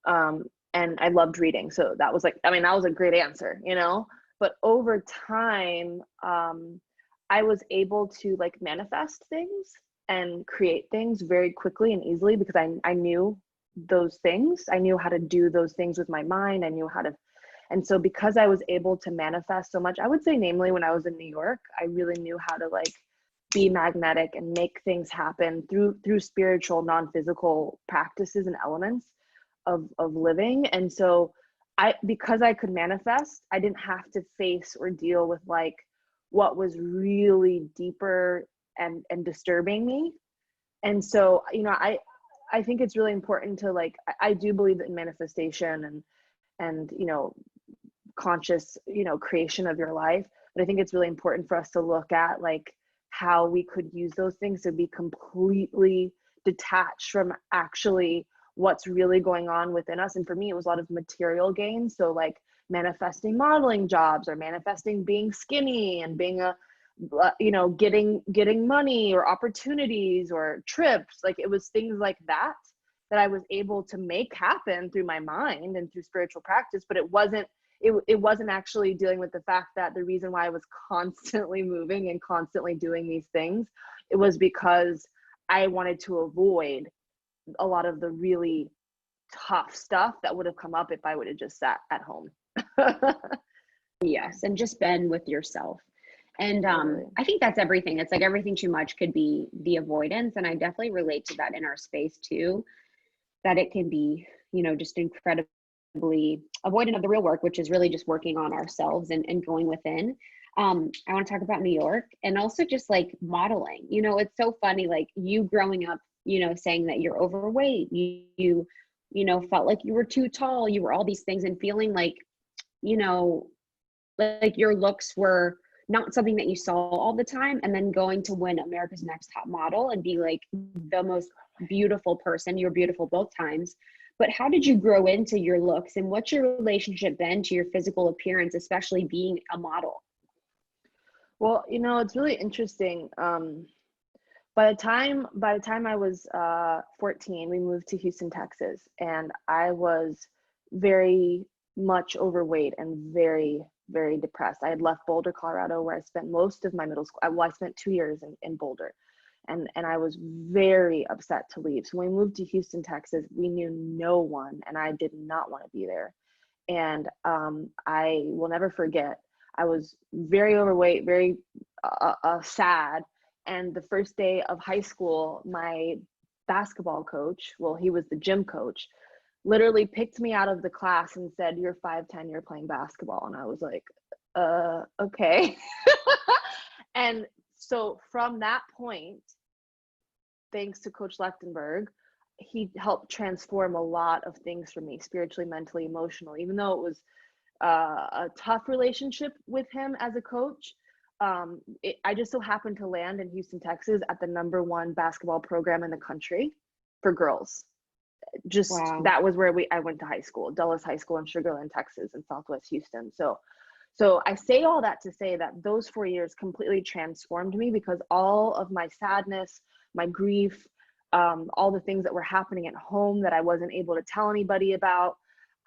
And I loved reading, so that was like, I mean, that was a great answer, you know. But over time, I was able to like manifest things and create things very quickly and easily because I knew those things. I knew how to do those things with my mind. I knew how to. And so because I was able to manifest so much, I would say namely when I was in New York, I really knew how to like be magnetic and make things happen through spiritual, non-physical practices and elements of living. And so because I could manifest, I didn't have to face or deal with like what was really deeper and disturbing me. And so, you know, I think it's really important to like, I do believe in manifestation and, you know, conscious, you know, creation of your life. But I think it's really important for us to look at like how we could use those things to be completely detached from actually what's really going on within us. And for me, it was a lot of material gain. So like manifesting modeling jobs or manifesting being skinny and being a, you know, getting money or opportunities or trips. Like it was things like that that I was able to make happen through my mind and through spiritual practice. But it wasn't actually dealing with the fact that the reason why I was constantly moving and constantly doing these things, it was because I wanted to avoid a lot of the really tough stuff that would have come up if I would have just sat at home. Yes, and just been with yourself. And I think that's everything. It's like everything too much could be the avoidance. And I definitely relate to that in our space too, that it can be, you know, just incredibly avoidant of the real work, which is really just working on ourselves and going within. I want to talk about New York and also just like modeling. You know, it's so funny, like you growing up, you know, saying that you're overweight, you know, felt like you were too tall, you were all these things, and feeling like, you know, like your looks were not something that you saw all the time, and then going to win America's Next Top Model and be like the most beautiful person. You're beautiful both times. But how did you grow into your looks, and what's your relationship been to your physical appearance, especially being a model? Well, you know, it's really interesting. By the time I was 14, we moved to Houston, Texas, and I was very much overweight and very, very depressed. I had left Boulder, Colorado, where I spent most of my middle school. I spent 2 years in Boulder, and I was very upset to leave. So when we moved to Houston, Texas, we knew no one, and I did not want to be there. And I will never forget. I was very overweight, very sad, And the first day of high school, my basketball coach, well, he was the gym coach, literally picked me out of the class and said, "You're 5'10", you're playing basketball." And I was like, okay. And so from that point, thanks to Coach Lechtenberg, he helped transform a lot of things for me, spiritually, mentally, emotionally. Even though it was a tough relationship with him as a coach, I just so happened to land in Houston, Texas at the #1 basketball program in the country for girls. Just Wow. that was where I went to high school, Dulles High School in Sugar Land, Texas, in Southwest Houston. So I say all that to say that those 4 years completely transformed me, because all of my sadness, my grief, all the things that were happening at home that I wasn't able to tell anybody about,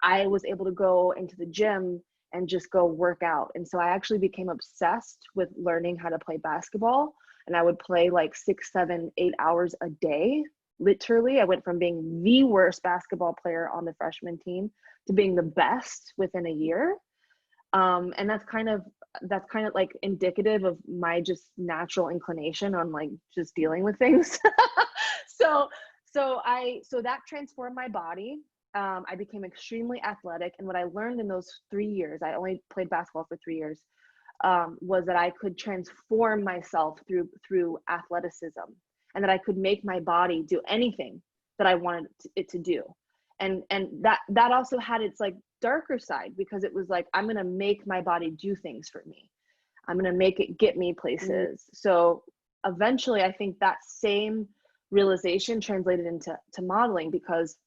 I was able to go into the gym and just go work out. And so I actually became obsessed with learning how to play basketball. And I would play like 6, 7, 8 hours a day. Literally, I went from being the worst basketball player on the freshman team to being the best within a year. And that's kind of like indicative of my just natural inclination on like just dealing with things. so that transformed my body. I became extremely athletic. And what I learned in those 3 years, I only played basketball for 3 years, was that I could transform myself through athleticism, and that I could make my body do anything that I wanted it to do. And that also had its like darker side, because it was like, I'm going to make my body do things for me. I'm going to make it get me places. So eventually I think that same realization translated into modeling, because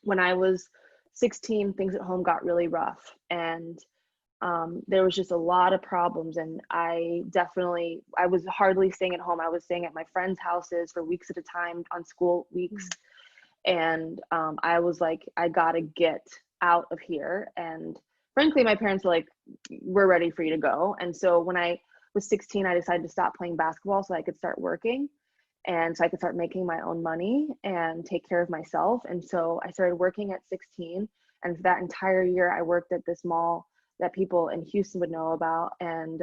when I was 16, things at home got really rough, and there was just a lot of problems. And I was hardly staying at home. I was staying at my friends' houses for weeks at a time on school weeks. And I was like, I gotta get out of here. And frankly, my parents were like, we're ready for you to go. And so when I was 16, I decided to stop playing basketball so I could start working. And so I could start making my own money and take care of myself. And so I started working at 16. And for that entire year, I worked at this mall that people in Houston would know about. And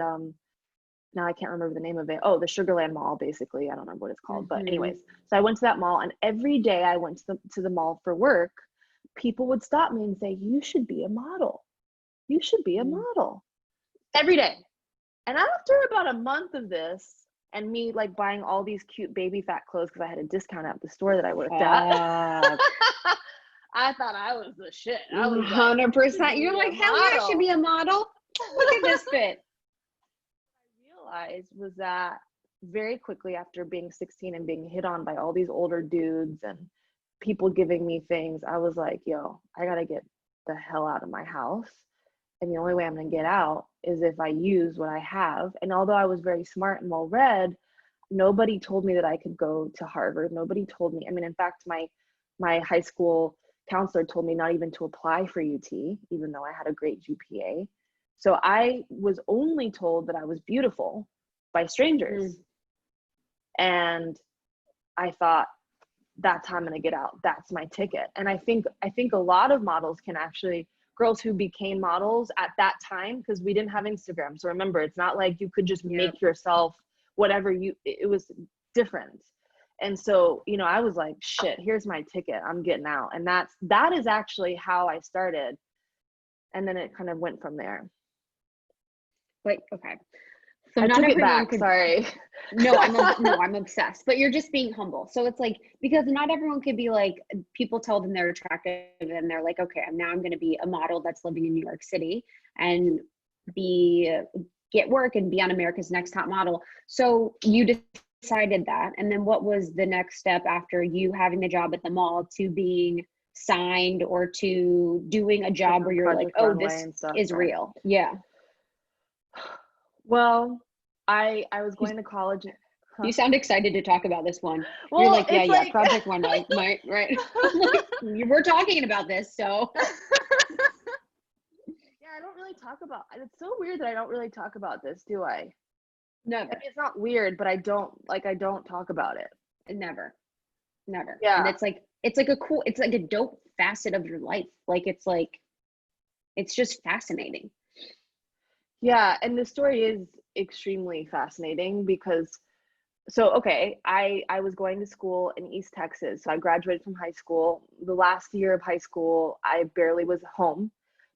now I can't remember the name of it. Oh, the Sugar Land Mall, basically. I don't remember what it's called. But anyways, so I went to that mall, and every day I went to the mall for work, people would stop me and say, "You should be a model. You should be a model." Every day. And after about a month of this, and me like buying all these cute baby fat clothes because I had a discount at the store that I worked at, I thought I was the shit. I was 100%. You're like, hell yeah, I should be a model. Look at this fit. What I realized was that very quickly after being 16 and being hit on by all these older dudes and people giving me things, I was like, yo, I gotta get the hell out of my house. And the only way I'm gonna get out is if I use what I have. And although I was very smart and well read, nobody told me that I could go to Harvard. Nobody told me. I mean, in fact, my high school counselor told me not even to apply for UT, even though I had a great GPA. So I was only told that I was beautiful by strangers. And I thought, that's how I'm going to get out. That's my ticket. And I think a lot of models can actually, girls who became models at that time, because we didn't have Instagram. So remember, it's not like you could just make yourself whatever it was different. And so, you know, I was like, shit, here's my ticket. I'm getting out. And that is actually how I started. And then it kind of went from there. Wait, okay. So I not took it everyone back. Sorry. No, I'm obsessed. But you're just being humble. So it's like, because not everyone could be like, people tell them they're attractive and they're like, okay, I'm going to be a model that's living in New York City and get work and be on America's Next Top Model. So you decided that. And then what was the next step after you having the job at the mall to being signed or to doing a job where you're like, oh, this is real? Yeah. Well, I was going to college. You sound excited to talk about this one. Well, you're like, yeah, Project Runway, right? We're talking about this, so. Yeah, I don't really talk about, it's so weird that I don't really talk about this, do I? Never. I mean, it's not weird, but I don't talk about it. Never. Yeah. And it's like a dope facet of your life. It's just fascinating. Yeah, and the story is extremely fascinating because So okay, I was going to school in East Texas. So I graduated from high school. The last year of high school, I barely was home.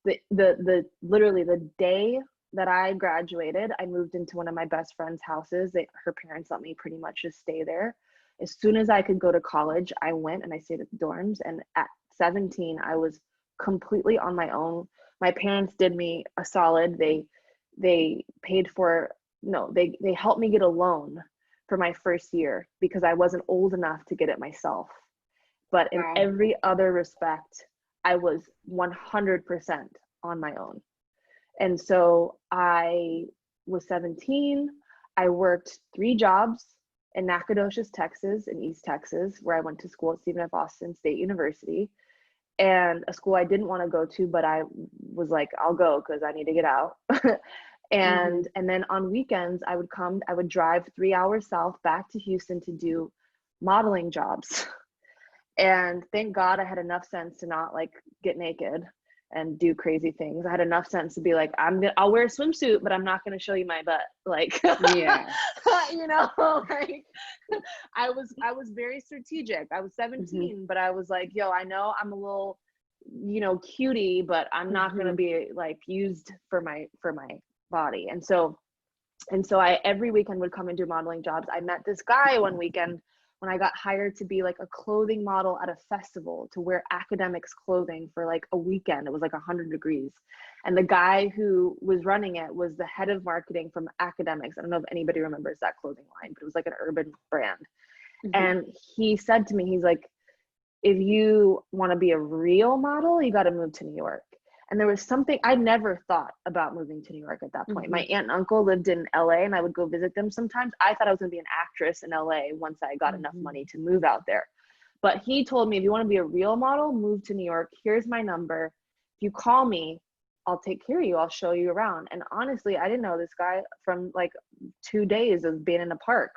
The literally the day that I graduated, I moved into one of my best friend's houses. Her parents let me pretty much just stay there. As soon as I could go to college, I went and I stayed at the dorms. And at 17, I was completely on my own. My parents did me a solid. They paid for, no, they helped me get a loan for my first year because I wasn't old enough to get it myself. But in Wow. every other respect, I was 100% on my own. And so I was 17. I worked 3 jobs in Nacogdoches, Texas, in East Texas, where I went to school at Stephen F. Austin State University, and a school I didn't want to go to, but I was like, I'll go because I need to get out. Mm-hmm. And then on weekends, I would drive 3 hours south back to Houston to do modeling jobs. And thank God I had enough sense to not like get naked and do crazy things. I had enough sense to be like, I'll wear a swimsuit, but I'm not gonna show you my butt. Like, Yeah. you know, like I was very strategic. I was Mm-hmm. 17, but I was like, yo, I know I'm a little, cutie, but I'm not gonna Mm-hmm. be like used for my body. And so I every weekend would come and do modeling jobs. I met this guy one weekend when I got hired to be like a clothing model at a festival to wear academics clothing for like a weekend. It was like 100 degrees. And the guy who was running it was the head of marketing from academics. I don't know if anybody remembers that clothing line, but it was like an urban brand. Mm-hmm. And he said to me, he's like, if you want to be a real model, you got to move to New York. And there was something I never thought about moving to New York at that point. Mm-hmm. My aunt and uncle lived in LA and I would go visit them sometimes. I thought I was going to be an actress in LA once I got enough Mm-hmm. money to move out there. But he told me, if you want to be a real model, move to New York. Here's my number. If you call me, I'll take care of you. I'll show you around. And honestly, I didn't know this guy from like 2 days of being in a park.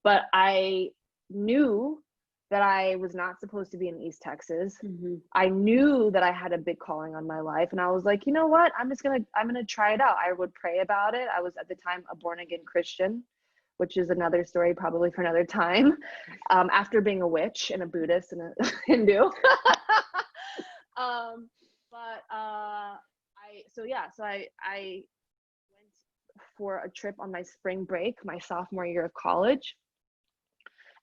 But I knew that I was not supposed to be in East Texas. Mm-hmm. I knew that I had a big calling on my life, and I was like, you know what? I'm gonna try it out. I would pray about it. I was at the time a born again Christian, which is another story probably for another time. After being a witch and a Buddhist and a Hindu. But I went for a trip on my spring break, my sophomore year of college.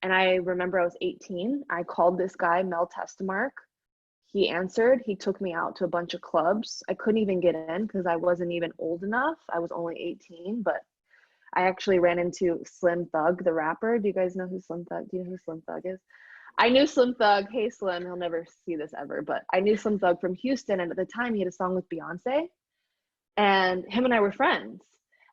And I remember I was 18. I called this guy, Mel Testemark. He answered. He took me out to a bunch of clubs. I couldn't even get in because I wasn't even old enough. I was only 18, but I actually ran into Slim Thug, the rapper. Do you guys know who Slim Thug? Do you know who Slim Thug is? I knew Slim Thug. Hey, Slim. He'll never see this ever, but I knew Slim Thug from Houston. And at the time, he had a song with Beyonce, and him and I were friends.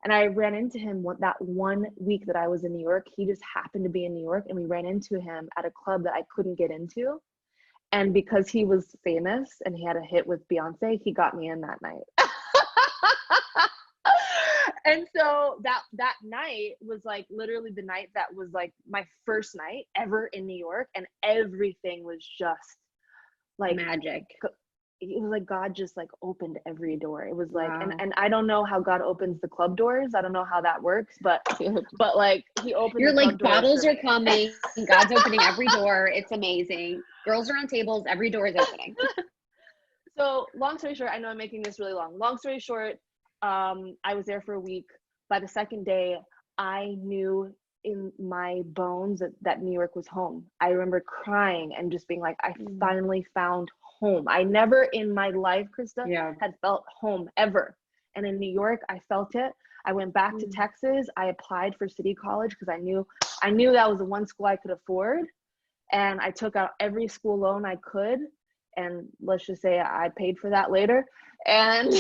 And I ran into him that one week that I was in New York. He just happened to be in New York, and we ran into him at a club that I couldn't get into. And because he was famous and he had a hit with Beyonce, he got me in that night. And so that night was like literally the night that was like my first night ever in New York, and everything was just like Magic. it was like God just like opened every door. It was like, Wow. and I don't know how God opens the club doors. I don't know how that works, but like he opened You're the club like, doors bottles for are me. coming. God's opening every door. It's amazing. Girls are on tables. Every door is opening. So long story short, I know I'm making this really long. Long story short, I was there for a week. By the second day, I knew in my bones that New York was home. I remember crying and just being like, I finally found home. I never in my life, Krista, Yeah. had felt home ever. And in New York, I felt it. I went back to Texas. I applied for City College because I knew that was the one school I could afford. And I took out every school loan I could. And let's just say I paid for that later. And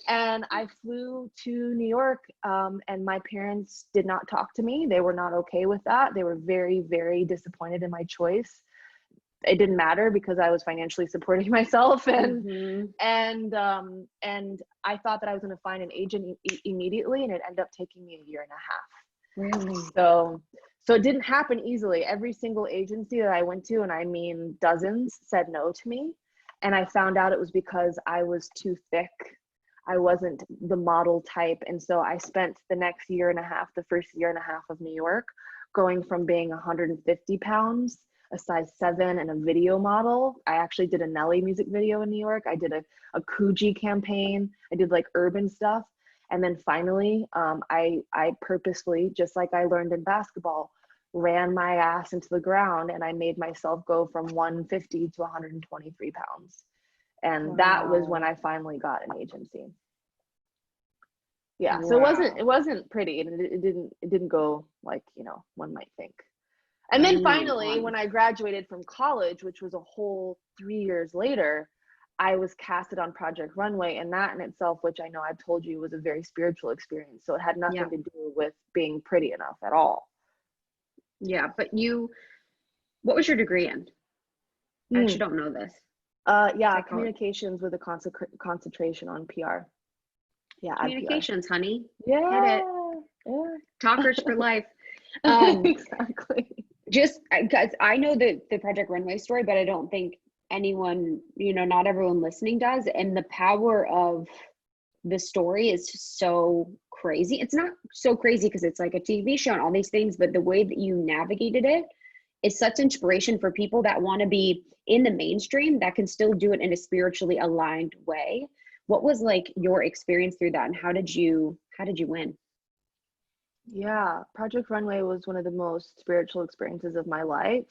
and I flew to New York, and my parents did not talk to me. They were not okay with that. They were very, very disappointed in my choice. It didn't matter because I was financially supporting myself, and I thought that I was going to find an agent immediately, and it ended up taking me a year and a half. Really? So it didn't happen easily. Every single agency that I went to, and I mean dozens, said no to me. And I found out it was because I was too thick. I wasn't the model type. And so I spent the next year and a half, the first year and a half of New York, going from being 150 pounds, a size 7, and a video model. I actually did a Nelly music video in New York. I did a Coogee campaign. I did like urban stuff. And then finally, I purposely, just like I learned in basketball, ran my ass into the ground, and I made myself go from 150 to 123 pounds. And that was when I finally got an agency. Yeah. So it wasn't pretty, and it didn't go like, you know, one might think. And then finally, when I graduated from college, which was a whole 3 years later, I was casted on Project Runway, and that in itself, which I know I've told you, was a very spiritual experience. So it had nothing to do with being pretty enough at all. Yeah, but what was your degree in? I actually don't know this. Communications with a concentration on PR. Yeah, communications, honey. Yeah. Talkers for life. Exactly. Just because I know the Project Runway story, but I don't think anyone, you know, not everyone listening does. And the power of the story is so crazy. It's not so crazy because it's like a TV show and all these things, but the way that you navigated it is such inspiration for people that want to be in the mainstream that can still do it in a spiritually aligned way. What was like your experience through that, and how did you win? Yeah, Project Runway was one of the most spiritual experiences of my life.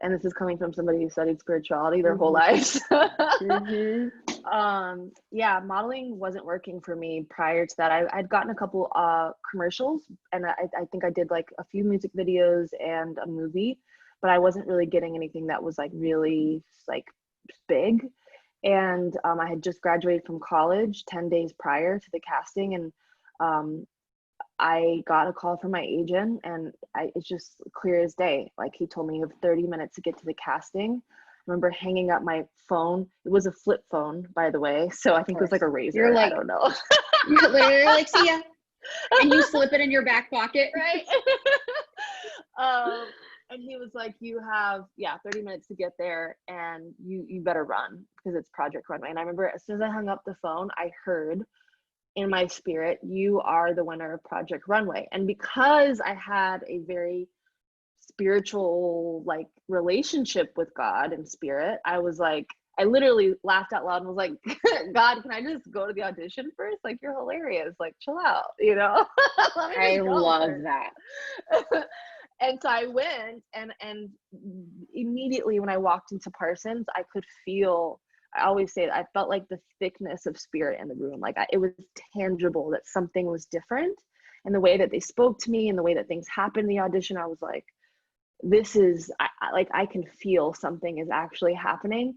And this is coming from somebody who studied spirituality their whole lives. Modeling wasn't working for me prior to that. I'd gotten a couple commercials, and I think I did like a few music videos and a movie, but I wasn't really getting anything that was like really like big. And I had just graduated from college 10 days prior to the casting, and I got a call from my agent, and it's just clear as day. Like, he told me you have 30 minutes to get to the casting. I remember hanging up my phone. It was a flip phone, by the way. So I think it was like a razor. You're like, I don't know. You're literally like, see ya. And you slip it in your back pocket. Right. And he was like, you have 30 minutes to get there, and you better run because it's Project Runway. And I remember as soon as I hung up the phone, I heard in my spirit, you are the winner of Project Runway. And because I had a very spiritual like relationship with God and spirit, I was like, I literally laughed out loud and was like, God, can I just go to the audition first? Like, you're hilarious. Like, chill out, you know? I love that. And so I went, and immediately when I walked into Parsons, I could feel, I always say that I felt like the thickness of spirit in the room. Like it was tangible that something was different. And the way that they spoke to me and the way that things happened in the audition, I was like, this is, I can feel something is actually happening.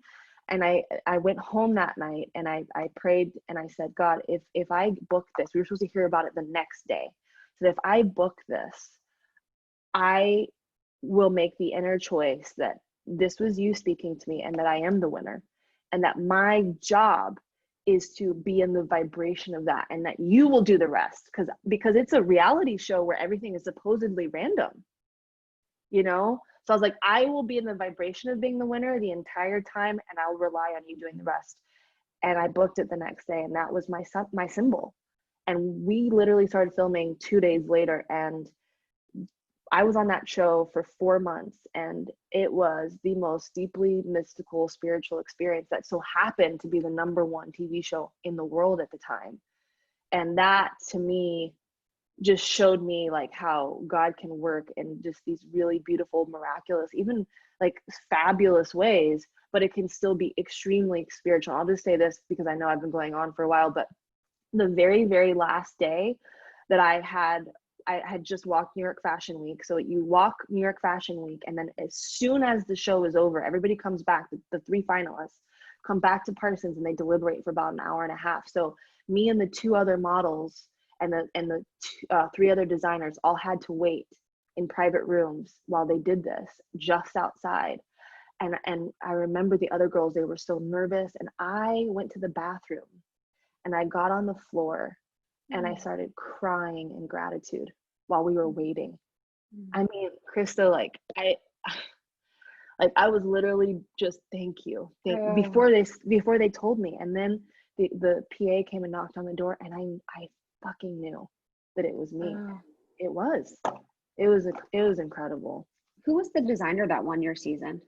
And I went home that night, and I prayed, and I said, God, if I book this, we were supposed to hear about it the next day. So if I book this, I will make the inner choice that this was you speaking to me, and that I am the winner, and that my job is to be in the vibration of that, and that you will do the rest, because it's a reality show where everything is supposedly random, you know? So I was like, I will be in the vibration of being the winner the entire time, and I'll rely on you doing the rest. And I booked it the next day, and that was my symbol. And we literally started filming 2 days later, and I was on that show for 4 months, and it was the most deeply mystical, spiritual experience that so happened to be the #1 TV show in the world at the time. And that, to me, just showed me like how God can work in just these really beautiful, miraculous, even like fabulous ways, but it can still be extremely spiritual. I'll just say this because I know I've been going on for a while, but the very, very last day that I had just walked New York Fashion Week. So you walk New York Fashion Week, and then as soon as the show is over, everybody comes back. The 3 finalists come back to Parsons, and they deliberate for about an hour and a half. So me and the 2 other models and the 3 other designers all had to wait in private rooms while they did this just outside. And I remember the other girls, they were so nervous. And I went to the bathroom, and I got on the floor, and I started crying in gratitude while we were waiting. I mean, Krista, like I was literally just, thank you. Before they told me. And then the PA came and knocked on the door, and I fucking knew that it was me. It was. it was incredible. Who was the designer that won your season?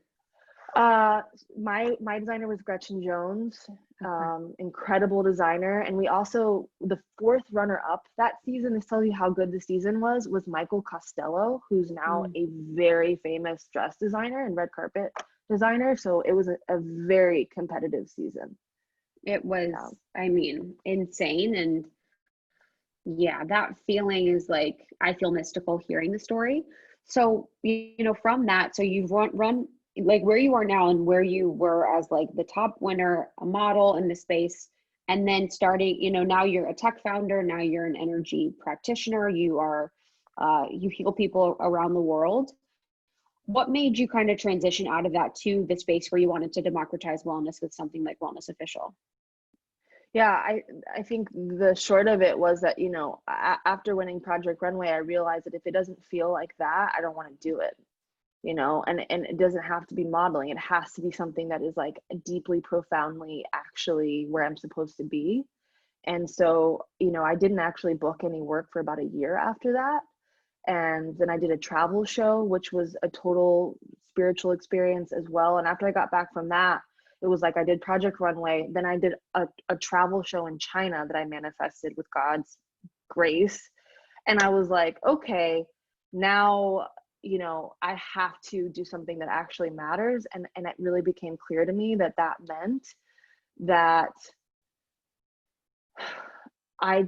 My designer was Gretchen Jones, incredible designer. And we also, the fourth runner up that season, this tells you how good the season was Michael Costello, who's now a very famous dress designer and red carpet designer. So it was a very competitive season. It was, I mean, insane. And yeah, that feeling is like, I feel mystical hearing the story. So, from that, so you've run like where you are now and where you were as like the top winner, a model in the space, and then starting, now you're a tech founder, now you're an energy practitioner, you are, you heal people around the world. What made you kind of transition out of that to the space where you wanted to democratize wellness with something like Wellness Official? Yeah, I think the short of it was that, after winning Project Runway, I realized that if it doesn't feel like that, I don't want to do it. And it doesn't have to be modeling. It has to be something that is like deeply, profoundly actually where I'm supposed to be. And so, I didn't actually book any work for about a year after that. And then I did a travel show, which was a total spiritual experience as well. And after I got back from that, it was like I did Project Runway. Then I did a travel show in China that I manifested with God's grace. And I was like, okay, now I have to do something that actually matters. And it really became clear to me that meant that I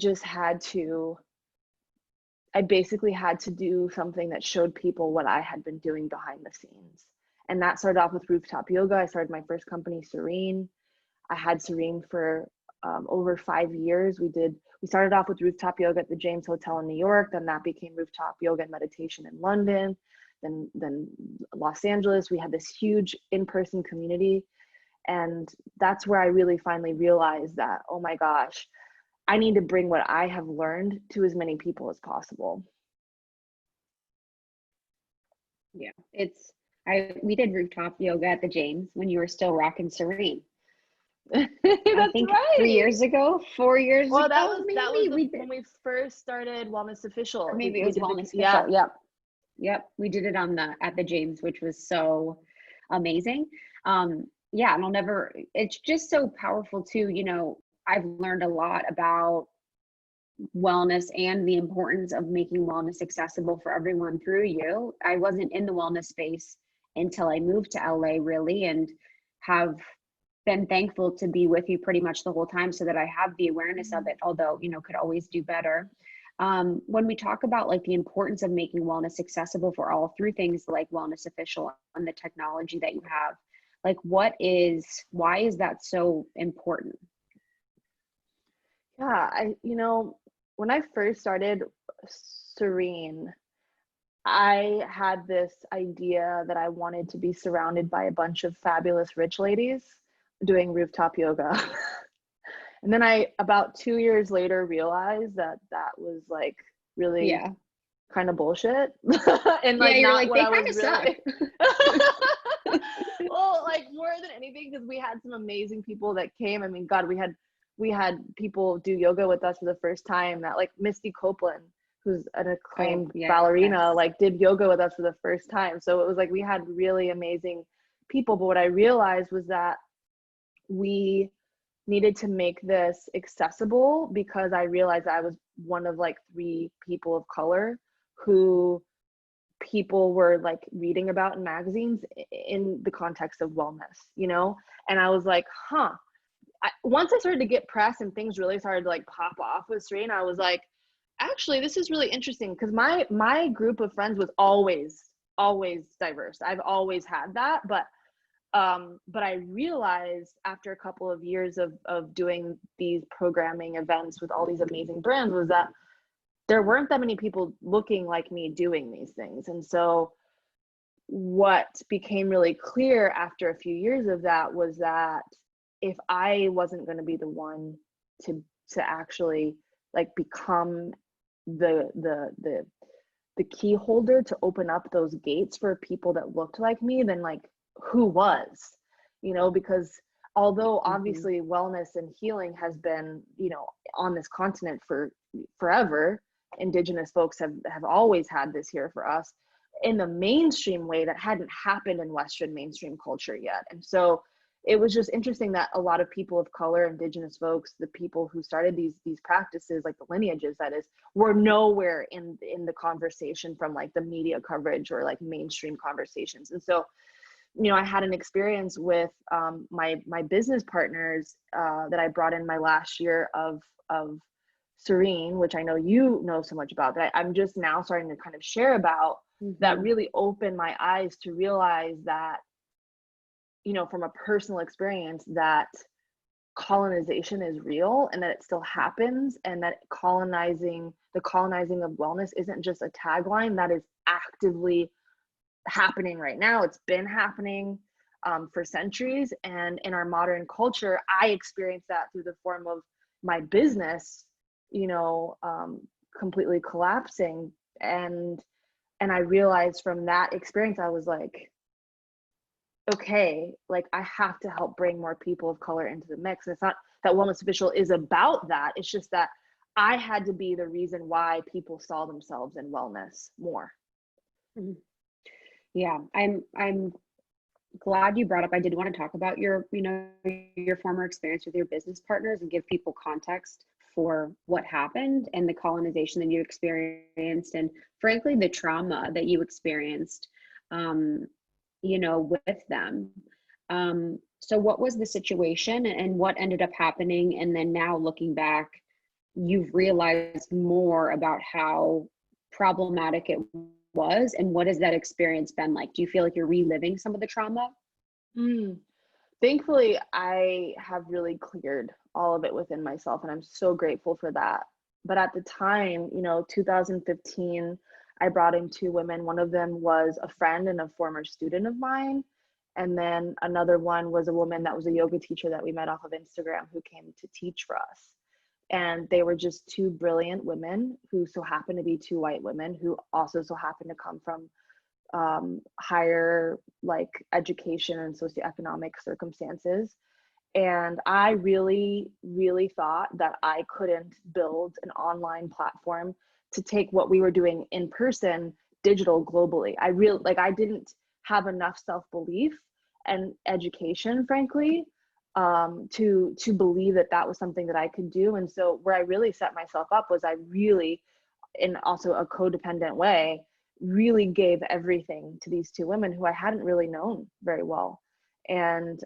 basically had to do something that showed people what I had been doing behind the scenes. And that started off with rooftop yoga. I started my first company, Serene. I had Serene for over 5 years. We started off with rooftop yoga at the James Hotel in New York. Then that became rooftop yoga and meditation in London. Then Los Angeles. We had this huge in-person community. And that's where I really finally realized that, oh my gosh, I need to bring what I have learned to as many people as possible. Yeah, we did rooftop yoga at the James when you were still rocking Serene. That's I think right. 3 years ago, 4 years ago. Well, that was when we first started Wellness Official. Or maybe it was Wellness Official. Yep. We did it at the James, which was so amazing. Yeah, and it's just so powerful too. I've learned a lot about wellness and the importance of making wellness accessible for everyone through you. I wasn't in the wellness space until I moved to LA, really, and have been thankful to be with you pretty much the whole time so that I have the awareness of it, although, could always do better. When we talk about like the importance of making wellness accessible for all through things like Wellness Official and the technology that you have, like why is that so important? Yeah, when I first started Serene, I had this idea that I wanted to be surrounded by a bunch of fabulous rich ladies doing rooftop yoga. And then I, about 2 years later, realized that was like really kind of bullshit. And like, not like, what I was really. Well, like more than anything, because we had some amazing people that came. I mean, God, we had people do yoga with us for the first time. That like Misty Copeland, who's an acclaimed ballerina, like did yoga with us for the first time. So it was like we had really amazing people. But what I realized was that we needed to make this accessible, because I realized I was one of like 3 people of color who people were like reading about in magazines in the context of wellness, and I was like, once I started to get press and things really started to like pop off with Serene, I was like, actually, this is really interesting, because my group of friends was always diverse. I've always had that, but I realized after a couple of years of doing these programming events with all these amazing brands was that there weren't that many people looking like me doing these things. And so what became really clear after a few years of that was that if I wasn't going to be the one to actually like become the key holder to open up those gates for people that looked like me, then like who was, because although obviously wellness and healing has been, on this continent for forever, Indigenous folks have always had this here for us in the mainstream way that hadn't happened in Western mainstream culture yet. And so it was just interesting that a lot of people of color, Indigenous folks, the people who started these practices, like the lineages, that is, were nowhere in the conversation from like the media coverage or like mainstream conversations. And so, you know, I had an experience with my business partners that I brought in my last year of Serene, which I know you know so much about, that I'm just now starting to kind of share about, that really opened my eyes to realize that, you know, from a personal experience, that colonization is real and that it still happens, and that the colonizing of wellness isn't just a tagline, that is actively happening right now. It's been happening for centuries. And in our modern culture, I experienced that through the form of my business, you know, completely collapsing. And I realized from that experience, I was like, okay, like I have to help bring more people of color into the mix. And it's not that Wellness Official is about that. It's just that I had to be the reason why people saw themselves in wellness more. Yeah, I'm glad you brought up. I did want to talk about your, you know, your former experience with your business partners and give people context for what happened and the colonization that you experienced, and frankly, the trauma that you experienced, you know, with them. So what was the situation and what ended up happening? And then now looking back, you've realized more about how problematic it was, and what has that experience been like? Do you feel like you're reliving some of the trauma? Thankfully, I have really cleared all of it within myself, and I'm so grateful for that. But at the time, you know, 2015, I brought in two women. One of them was a friend and a former student of mine. And then another one was a woman that was a yoga teacher that we met off of Instagram, who came to teach for us. And they were just two brilliant women who so happened to be two white women who also so happened to come from higher like education and socioeconomic circumstances. And I really, really thought that I couldn't build an online platform to take what we were doing in person digital globally. I didn't have enough self-belief and education, frankly, to believe that that was something that I could do. And so where I really set myself up was, I really, in also a codependent way, really gave everything to these two women who I hadn't really known very well, and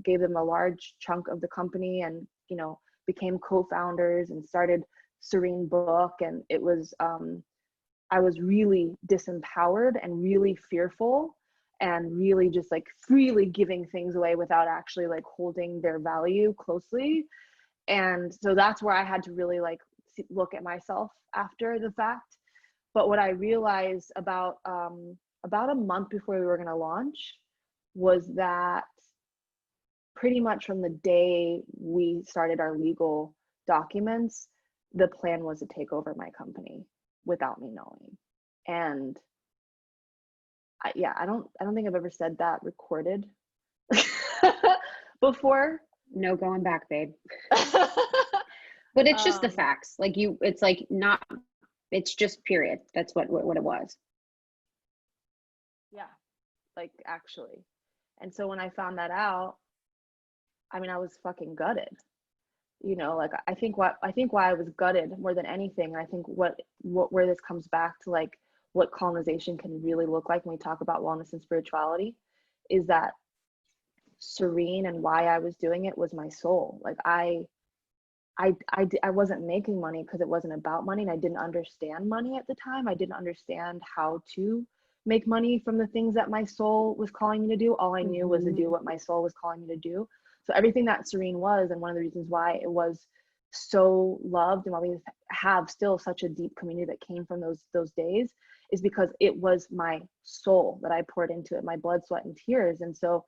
gave them a large chunk of the company, and, you know, became co-founders and started Serene Book. And it was, I was really disempowered and really fearful, and really just like freely giving things away without actually like holding their value closely. And so that's where I had to really like look at myself after the fact. But what I realized about a month before we were going to launch was that pretty much from the day we started our legal documents, the plan was to take over my company without me knowing. And I don't think I've ever said that recorded before. No going back, babe. But it's just the facts. Like it's like not, it's just period. That's what it was. Yeah, like actually. And so when I found that out, I mean, I was fucking gutted. You know, like I think why I was gutted more than anything, and I think where this comes back to like what colonization can really look like when we talk about wellness and spirituality, is that Serene and why I was doing it was my soul. Like I wasn't making money because it wasn't about money, and I didn't understand money at the time. I didn't understand how to make money from the things that my soul was calling me to do. All I knew was to do what my soul was calling me to do. So everything that Serene was, and one of the reasons why it was so loved and why we have still such a deep community that came from those days, is because it was my soul that I poured into it, my blood, sweat, and tears. And so,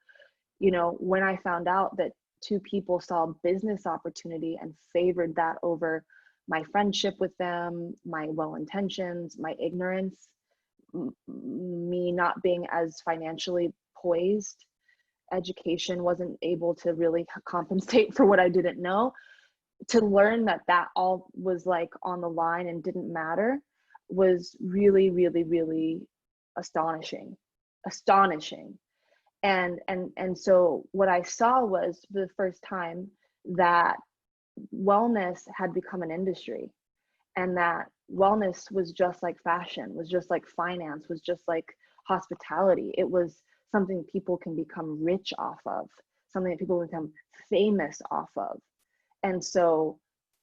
you know, when I found out that two people saw business opportunity and favored that over my friendship with them, my well intentions, my ignorance, me not being as financially poised, education wasn't able to really compensate for what I didn't know, to learn that all was like on the line and didn't matter, was really, really, really astonishing. And so what I saw was, for the first time, that wellness had become an industry, and that wellness was just like fashion, was just like finance, was just like hospitality. It was something people can become rich off of, something that people become famous off of. And so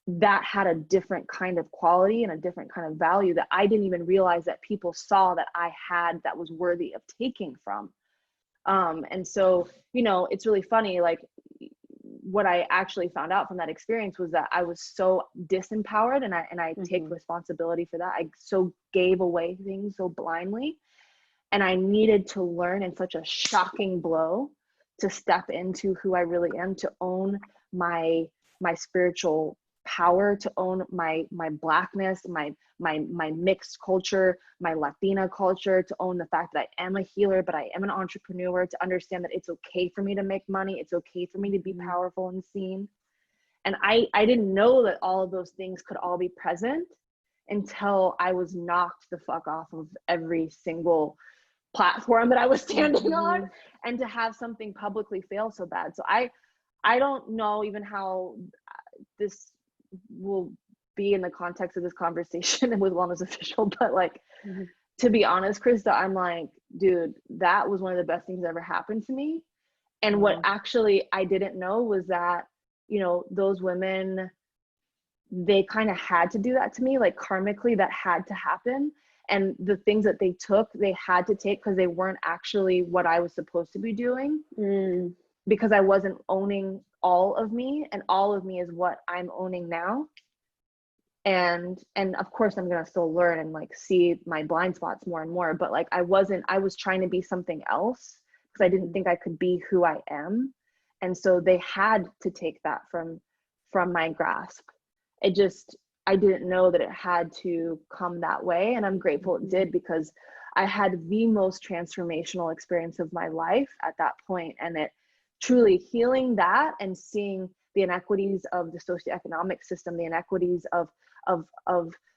that had a different kind of quality and a different kind of value that I didn't even realize that people saw that I had, that was worthy of taking from. And so, you know, it's really funny, like, what I actually found out from that experience was that I was so disempowered, and I take responsibility for that. I so gave away things so blindly, and I needed to learn, in such a shocking blow, to step into who I really am, to own my spiritual power, to own my blackness, my mixed culture, my Latina culture, to own the fact that I am a healer, but I am an entrepreneur, to understand that it's okay for me to make money, it's okay for me to be powerful and seen. And I didn't know that all of those things could all be present until I was knocked the fuck off of every single platform that I was standing on, and to have something publicly fail so bad. So I don't know even how this will be in the context of this conversation and with Wellness Official, but like, to be honest, Krista, I'm like, dude, that was one of the best things that ever happened to me. And what actually I didn't know was that, you know, those women, they kind of had to do that to me, like karmically, that had to happen. And the things that they took, they had to take, because they weren't actually what I was supposed to be doing, because I wasn't owning all of me, and all of me is what I'm owning now. And of course I'm going to still learn and like see my blind spots more and more, but like I was trying to be something else, because I didn't think I could be who I am. And so they had to take that from my grasp. I didn't know that it had to come that way, and I'm grateful it did, because I had the most transformational experience of my life at that point. And it truly, healing that and seeing the inequities of the socioeconomic system, the inequities of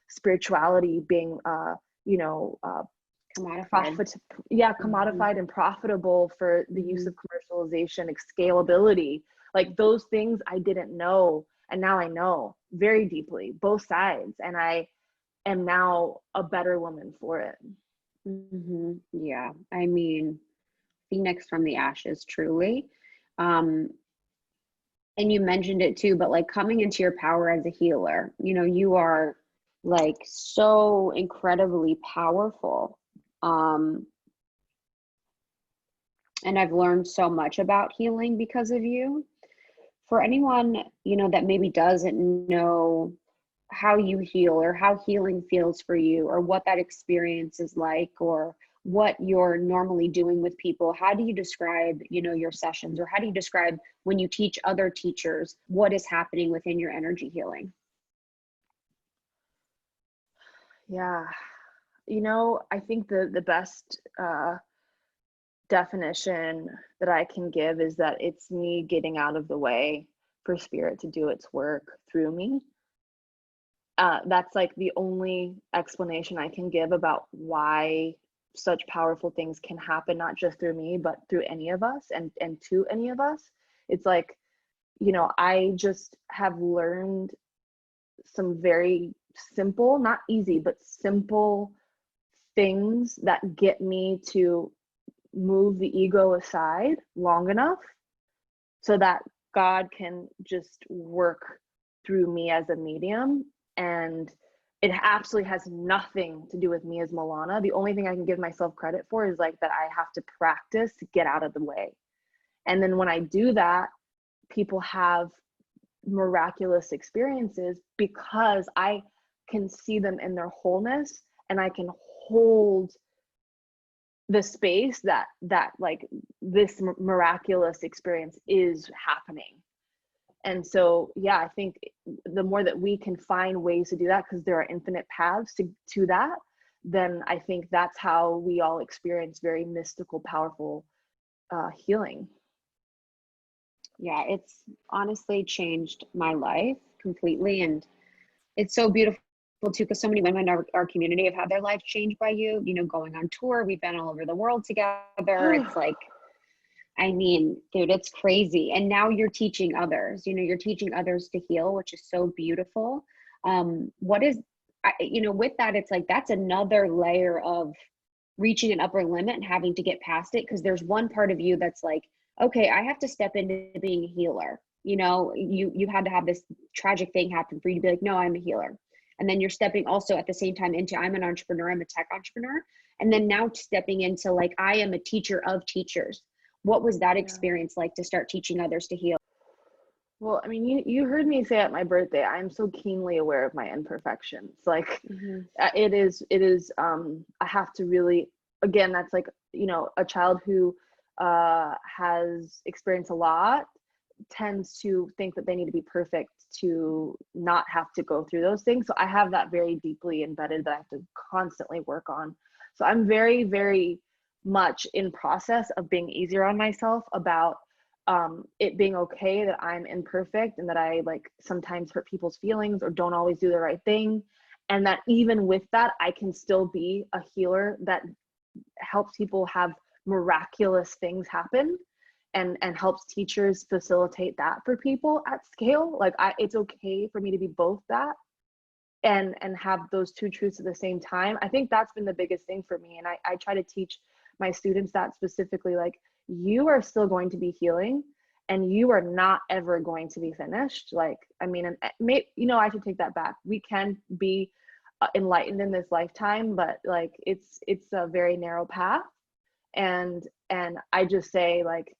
spirituality being commodified and profitable for the use of commercialization, scalability, like those things I didn't know, and now I know very deeply, both sides, and I am now a better woman for it. Yeah, I mean, Phoenix from the ashes, truly. And you mentioned it too, but like coming into your power as a healer, you know, you are like so incredibly powerful. And I've learned so much about healing because of you. For anyone, you know, that maybe doesn't know how you heal, or how healing feels for you, or what that experience is like, or what you're normally doing with people, how do you describe, you know, your sessions, or how do you describe when you teach other teachers what is happening within your energy healing? Yeah, you know, I think the best definition that I can give is that it's me getting out of the way for spirit to do its work through me. That's like the only explanation I can give about why such powerful things can happen, not just through me, but through any of us, and to any of us. It's like, you know, I just have learned some very simple, not easy, but simple things that get me to move the ego aside long enough so that God can just work through me as a medium. And it absolutely has nothing to do with me as Millana. The only thing I can give myself credit for is like that I have to practice to get out of the way. And then when I do that, people have miraculous experiences, because I can see them in their wholeness, and I can hold the space that like this miraculous experience is happening. And so, yeah, I think the more that we can find ways to do that, because there are infinite paths to that, then I think that's how we all experience very mystical, powerful healing. Yeah, it's honestly changed my life completely. And it's so beautiful too, because so many women in our community have had their lives changed by you, you know, going on tour. We've been all over the world together. It's like, I mean, dude, it's crazy. And now you're teaching others, you know, you're teaching others to heal, which is so beautiful. What is, you know, with that, it's like, that's another layer of reaching an upper limit and having to get past it. Cause there's one part of you that's like, okay, I have to step into being a healer. You know, you had to have this tragic thing happen for you to be like, no, I'm a healer. And then you're stepping also at the same time into, I'm an entrepreneur, I'm a tech entrepreneur. And then now stepping into like, I am a teacher of teachers. What was that experience like to start teaching others to heal? Well, I mean, you heard me say at my birthday, I'm so keenly aware of my imperfections. Like it is, I have to really, again, that's like, you know, a child who has experienced a lot tends to think that they need to be perfect to not have to go through those things. So I have that very deeply embedded that I have to constantly work on. So I'm very, very much in process of being easier on myself about it being okay that I'm imperfect and that I like sometimes hurt people's feelings or don't always do the right thing. And that even with that, I can still be a healer that helps people have miraculous things happen and helps teachers facilitate that for people at scale. Like it's okay for me to be both that and have those two truths at the same time. I think that's been the biggest thing for me. And I try to teach my students that specifically, like, you are still going to be healing and you are not ever going to be finished. Like, I mean, and you know, I should take that back. We can be enlightened in this lifetime, but like, it's a very narrow path. And I just say, like,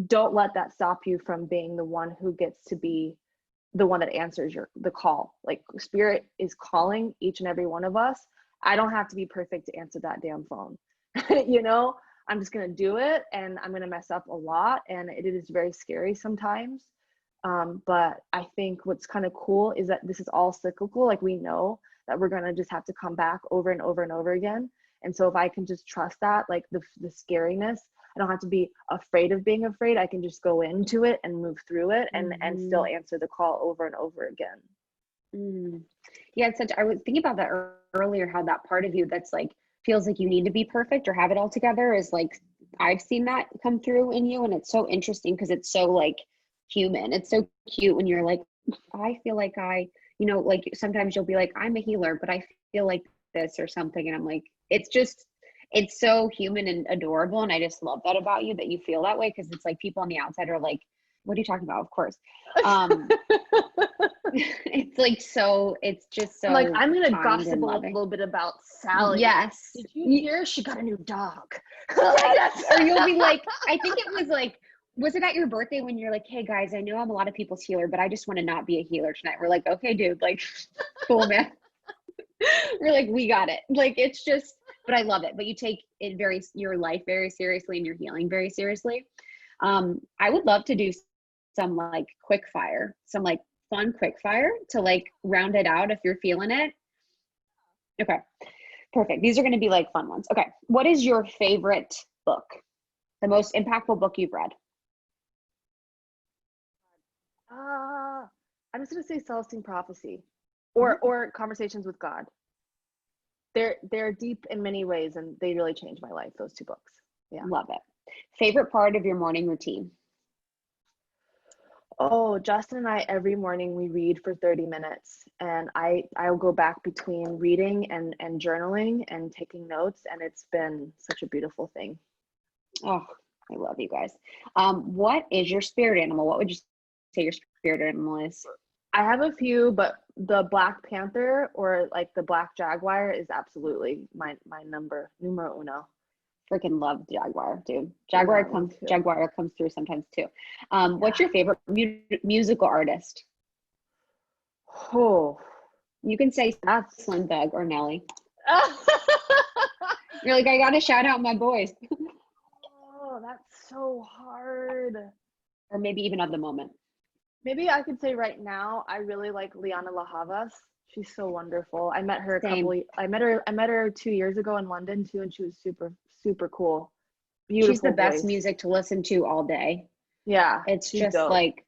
don't let that stop you from being the one who gets to be the one that answers the call. Like, spirit is calling each and every one of us. I don't have to be perfect to answer that damn phone. You know, I'm just going to do it, and I'm going to mess up a lot, and it is very scary sometimes. But I think what's kind of cool is that this is all cyclical. Like, we know that we're going to just have to come back over and over and over again. And so if I can just trust that, like the scariness, I don't have to be afraid of being afraid. I can just go into it and move through it and still answer the call over and over again. Yeah, it's I was thinking about that earlier, how that part of you that's like, feels like you need to be perfect or have it all together is like, I've seen that come through in you. And it's so interesting because it's so like human. It's so cute when you're like, I feel like you know, like sometimes you'll be like, I'm a healer, but I feel like this or something. And I'm like, it's so human and adorable. And I just love that about you, that you feel that way. Cause it's like people on the outside are like, what are you talking about? Of course. It's like, so it's just so like, I'm going to gossip a little bit about Sally. Yes. Did you hear she got a new dog? Yes. Or you'll be like, I think it was like, was it at your birthday when you're like, hey guys, I know I'm a lot of people's healer, but I just want to not be a healer tonight. We're like, okay, dude, like, cool, man. We're like, we got it. Like, it's just, but I love it. But you take it your life very seriously and your healing very seriously. I would love to do some like quick fire, some like fun quick fire to like round it out if you're feeling it. Okay, perfect. These are going to be like fun ones. Okay. What is your favorite book? The most impactful book you've read? I'm just going to say Celestine Prophecy or Conversations with God. They're deep in many ways and they really changed my life, those two books. Yeah. Love it. Favorite part of your morning routine? Oh, Justin and I, every morning we read for 30 minutes and I'll go back between reading and journaling and taking notes. And it's been such a beautiful thing. Oh, I love you guys. What is your spirit animal? What would you say your spirit animal is? I have a few, but the Black Panther or like the Black Jaguar is absolutely my numero uno. Freaking love Jaguar, dude. Jaguar comes through sometimes too. What's your favorite musical artist? Oh, you can say that's Slim Thug or Nelly. You're like, I gotta shout out my boys. Oh, that's so hard. Or maybe even of the moment. Maybe I could say right now, I really like Liana La Havas. She's so wonderful. I met her I met her 2 years ago in London too, and she was super, super cool. Beautiful. She's the best music to listen to all day. Yeah. It's just dope. Like,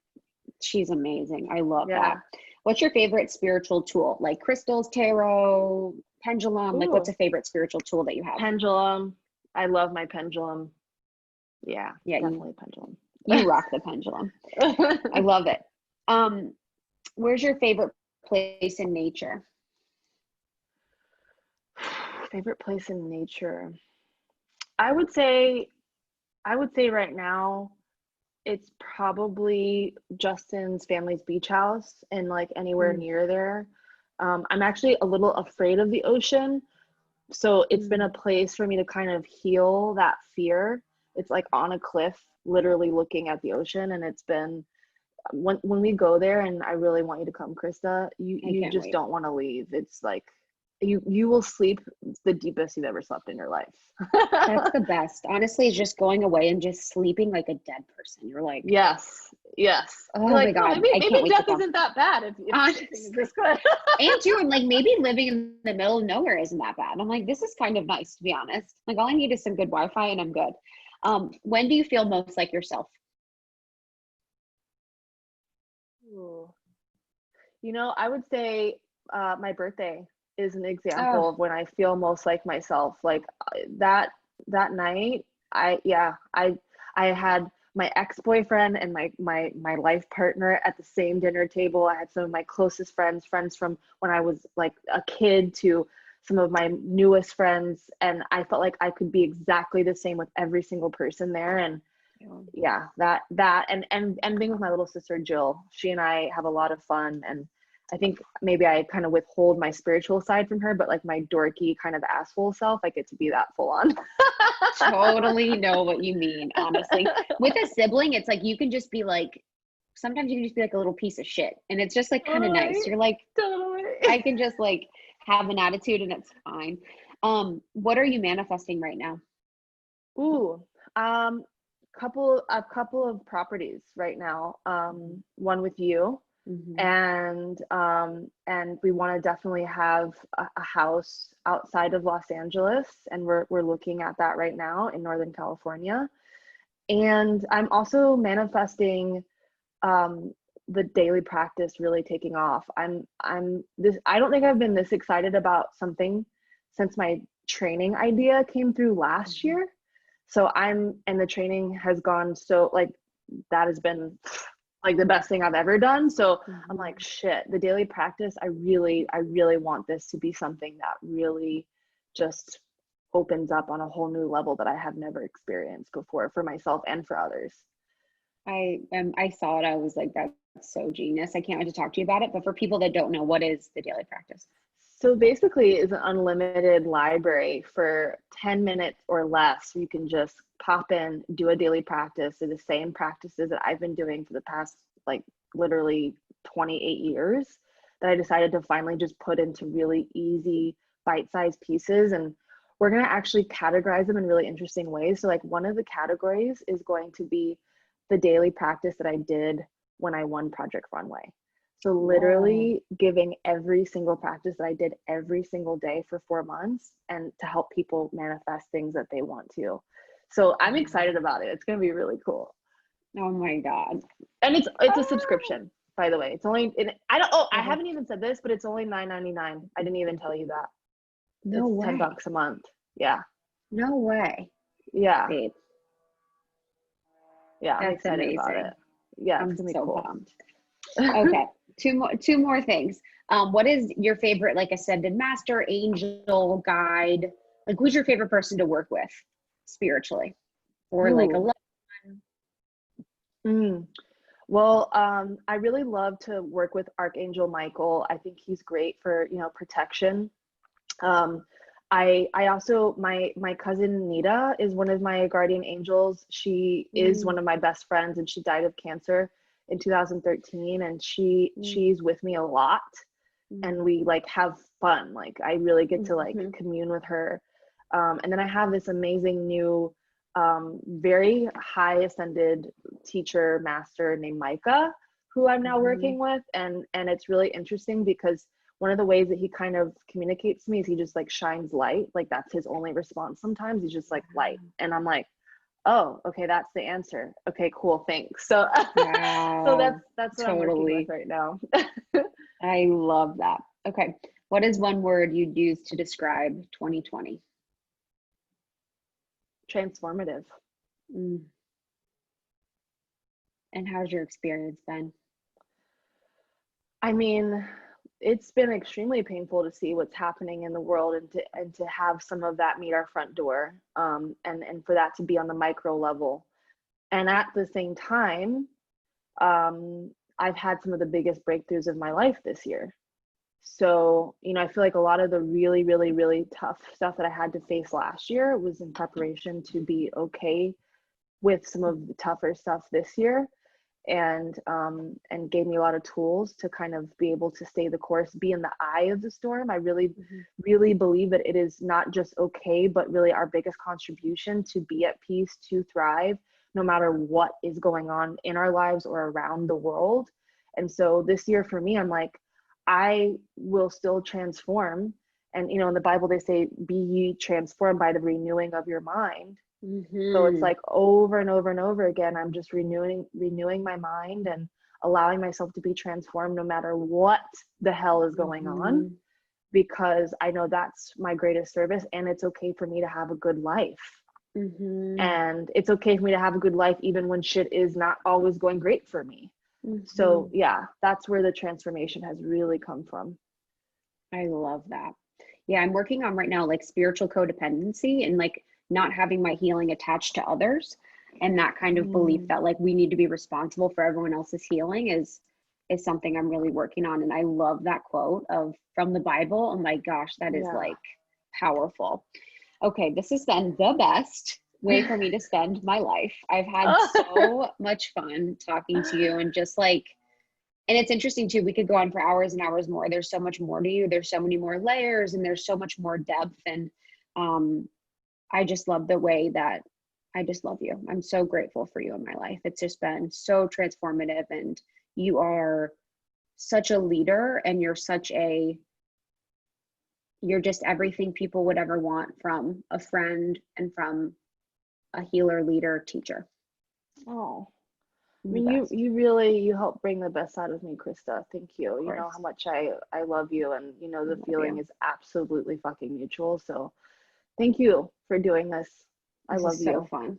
she's amazing. I love that. What's your favorite spiritual tool? Like crystals, tarot, pendulum? Like what's Ooh, a favorite spiritual tool that you have? pendulum. I love my pendulum. Yeah, Yeah, definitely pendulum. you rock the pendulum. I love it. Where's your favorite place in nature? Favorite place in nature. I would say right now it's probably Justin's family's beach house and like anywhere Mm, near there. I'm actually a little afraid of the ocean, so it's been a mm. place for me to kind of heal that fear. It's like on a cliff, literally looking at the ocean, and it's been when we go there, and I really want you to come, Krista, I you can't just wait. don't want to leave. It's like you will sleep the deepest you've ever slept in your life. That's the best. Honestly, it's just going away and just sleeping like a dead person. You're like, Yes, yes. You're oh my like, oh, God, I maybe can't wait to death come. isn't that bad if sleeping is Honestly. this good. And too, I'm like, maybe living in the middle of nowhere isn't that bad. I'm like, this is kind of nice, to be honest. Like, all I need is some good Wi-Fi and I'm good. When do you feel most like yourself? Ooh. You know, I would say my birthday is an Oh, example of when I feel most like myself. Like that night, I had my ex-boyfriend and my life partner at the same dinner table. I had some of my closest friends from when I was like a kid to some of my newest friends, and I felt like I could be exactly the same with every single person there. And yeah, that and being with my little sister Jill, she and I have a lot of fun. And I think maybe I kind of withhold my spiritual side from her, but like my dorky kind of asshole self, I get to be that full on. totally know what you mean, honestly. With a sibling, it's like you can just be like, sometimes you can just be like a little piece of shit. And it's just like kind of nice. Totally, You're like, totally. I can just like have an attitude and it's fine. What are you manifesting right now? Ooh, a couple of properties right now. One with you, Mm-hmm. and we want to definitely have a house outside of Los Angeles, and we're looking at that right now in Northern California. And I'm also manifesting um, the daily practice really taking off. I'm this. I don't think I've been this excited about something since my training idea came through last Mm-hmm. year. So and the training has gone so like that has been like the best thing I've ever done. So I'm like, Mm-hmm. shit, the daily practice, I really want this to be something that really just opens up on a whole new level that I have never experienced before for myself and for others. I saw it. I was like, that's so genius. I can't wait to talk to you about it. But for people that don't know, what is the daily practice? So basically, it's an unlimited library for 10 minutes or less. You can just pop in, do a daily practice, do the same practices that I've been doing for the past like literally 28 years that I decided to finally just put into really easy bite-sized pieces. And we're going to actually categorize them in really interesting ways. So like one of the categories is going to be the daily practice that I did when I won Project Runway. So Whoa. literally giving every single practice that I did every single day for 4 months and to help people manifest things that they want to. So I'm excited about it. It's going to be really cool. Oh my God. And it's a Ah, subscription, by the way. It's only I don't oh, I okay. haven't even said this, but it's only $9.99. I didn't even tell you that. No It's 10 way. bucks a month. Yeah. No way. Yeah. Babe, Yeah, I'm that's excited about it. amazing. Yeah, it's I'm going to be so cool. pumped. Okay. Two more things. What is your favorite, like ascended master, angel, guide? Like who's your favorite person to work with spiritually? Or like a Ooh. love? Mm. Well, I really love to work with Archangel Michael. I think he's great for, protection. Um, I also my cousin Nita is one of my guardian angels. She is Mm, one of my best friends, and she died of cancer in 2013. And mm, she's with me a lot, and mm, we like have fun. Like I really get to like mhm. commune with her. And then I have this amazing new, very high ascended teacher master named Micah, who I'm now Mhm. working with, and it's really interesting because one of the ways that he kind of communicates to me is he just like shines light. Like that's his only response sometimes. He's just like light, and I'm like, oh, okay, that's the answer. Okay, cool, thanks. So so Wow. that's what I'm working with Totally. right now. I love that. Okay. What is one word you'd use to describe 2020? Transformative. Mm. And how's your experience been? I mean, it's been extremely painful to see what's happening in the world, and to have some of that meet our front door, and for that to be on the micro level. And at the same time, I've had some of the biggest breakthroughs of my life this year. So, I feel like a lot of the really, really, really tough stuff that I had to face last year was in preparation to be okay with some of the tougher stuff this year, and gave me a lot of tools to kind of be able to stay the course, be in the eye of the storm. I really, really believe that it is not just okay, but really our biggest contribution to be at peace, to thrive, no matter what is going on in our lives or around the world. And so this year for me, I'm like, I will still transform. And, in the Bible, they say, be ye transformed by the renewing of your mind. So it's like over and over and over again, I'm just renewing my mind and allowing myself to be transformed no matter what the hell is going on, because I know that's my greatest service, and it's okay for me to have a good life. And it's okay for me to have a good life even when shit is not always going great for me. So yeah, that's where the transformation has really come from. I love that. Yeah, I'm working on right now like spiritual codependency, and like not having my healing attached to others, and that kind of belief that like we need to be responsible for everyone else's healing is something I'm really working on. And I love that quote from the Bible. Oh my gosh, that is like powerful. Okay, this has been the best way for me to spend my life. I've had so much fun talking to you, and just like, and it's interesting too, we could go on for hours and hours more. There's so much more to you. There's so many more layers, and there's so much more depth. And I just love the way that I just love you. I'm so grateful for you in my life. It's just been so transformative, and you are such a leader, and you're just everything people would ever want from a friend and from a healer, leader, teacher. Oh, I mean, you help bring the best out of me, Krista. Thank you. You know how much I love you, and the feeling is absolutely fucking mutual. So thank you for doing this. I love you. So fun.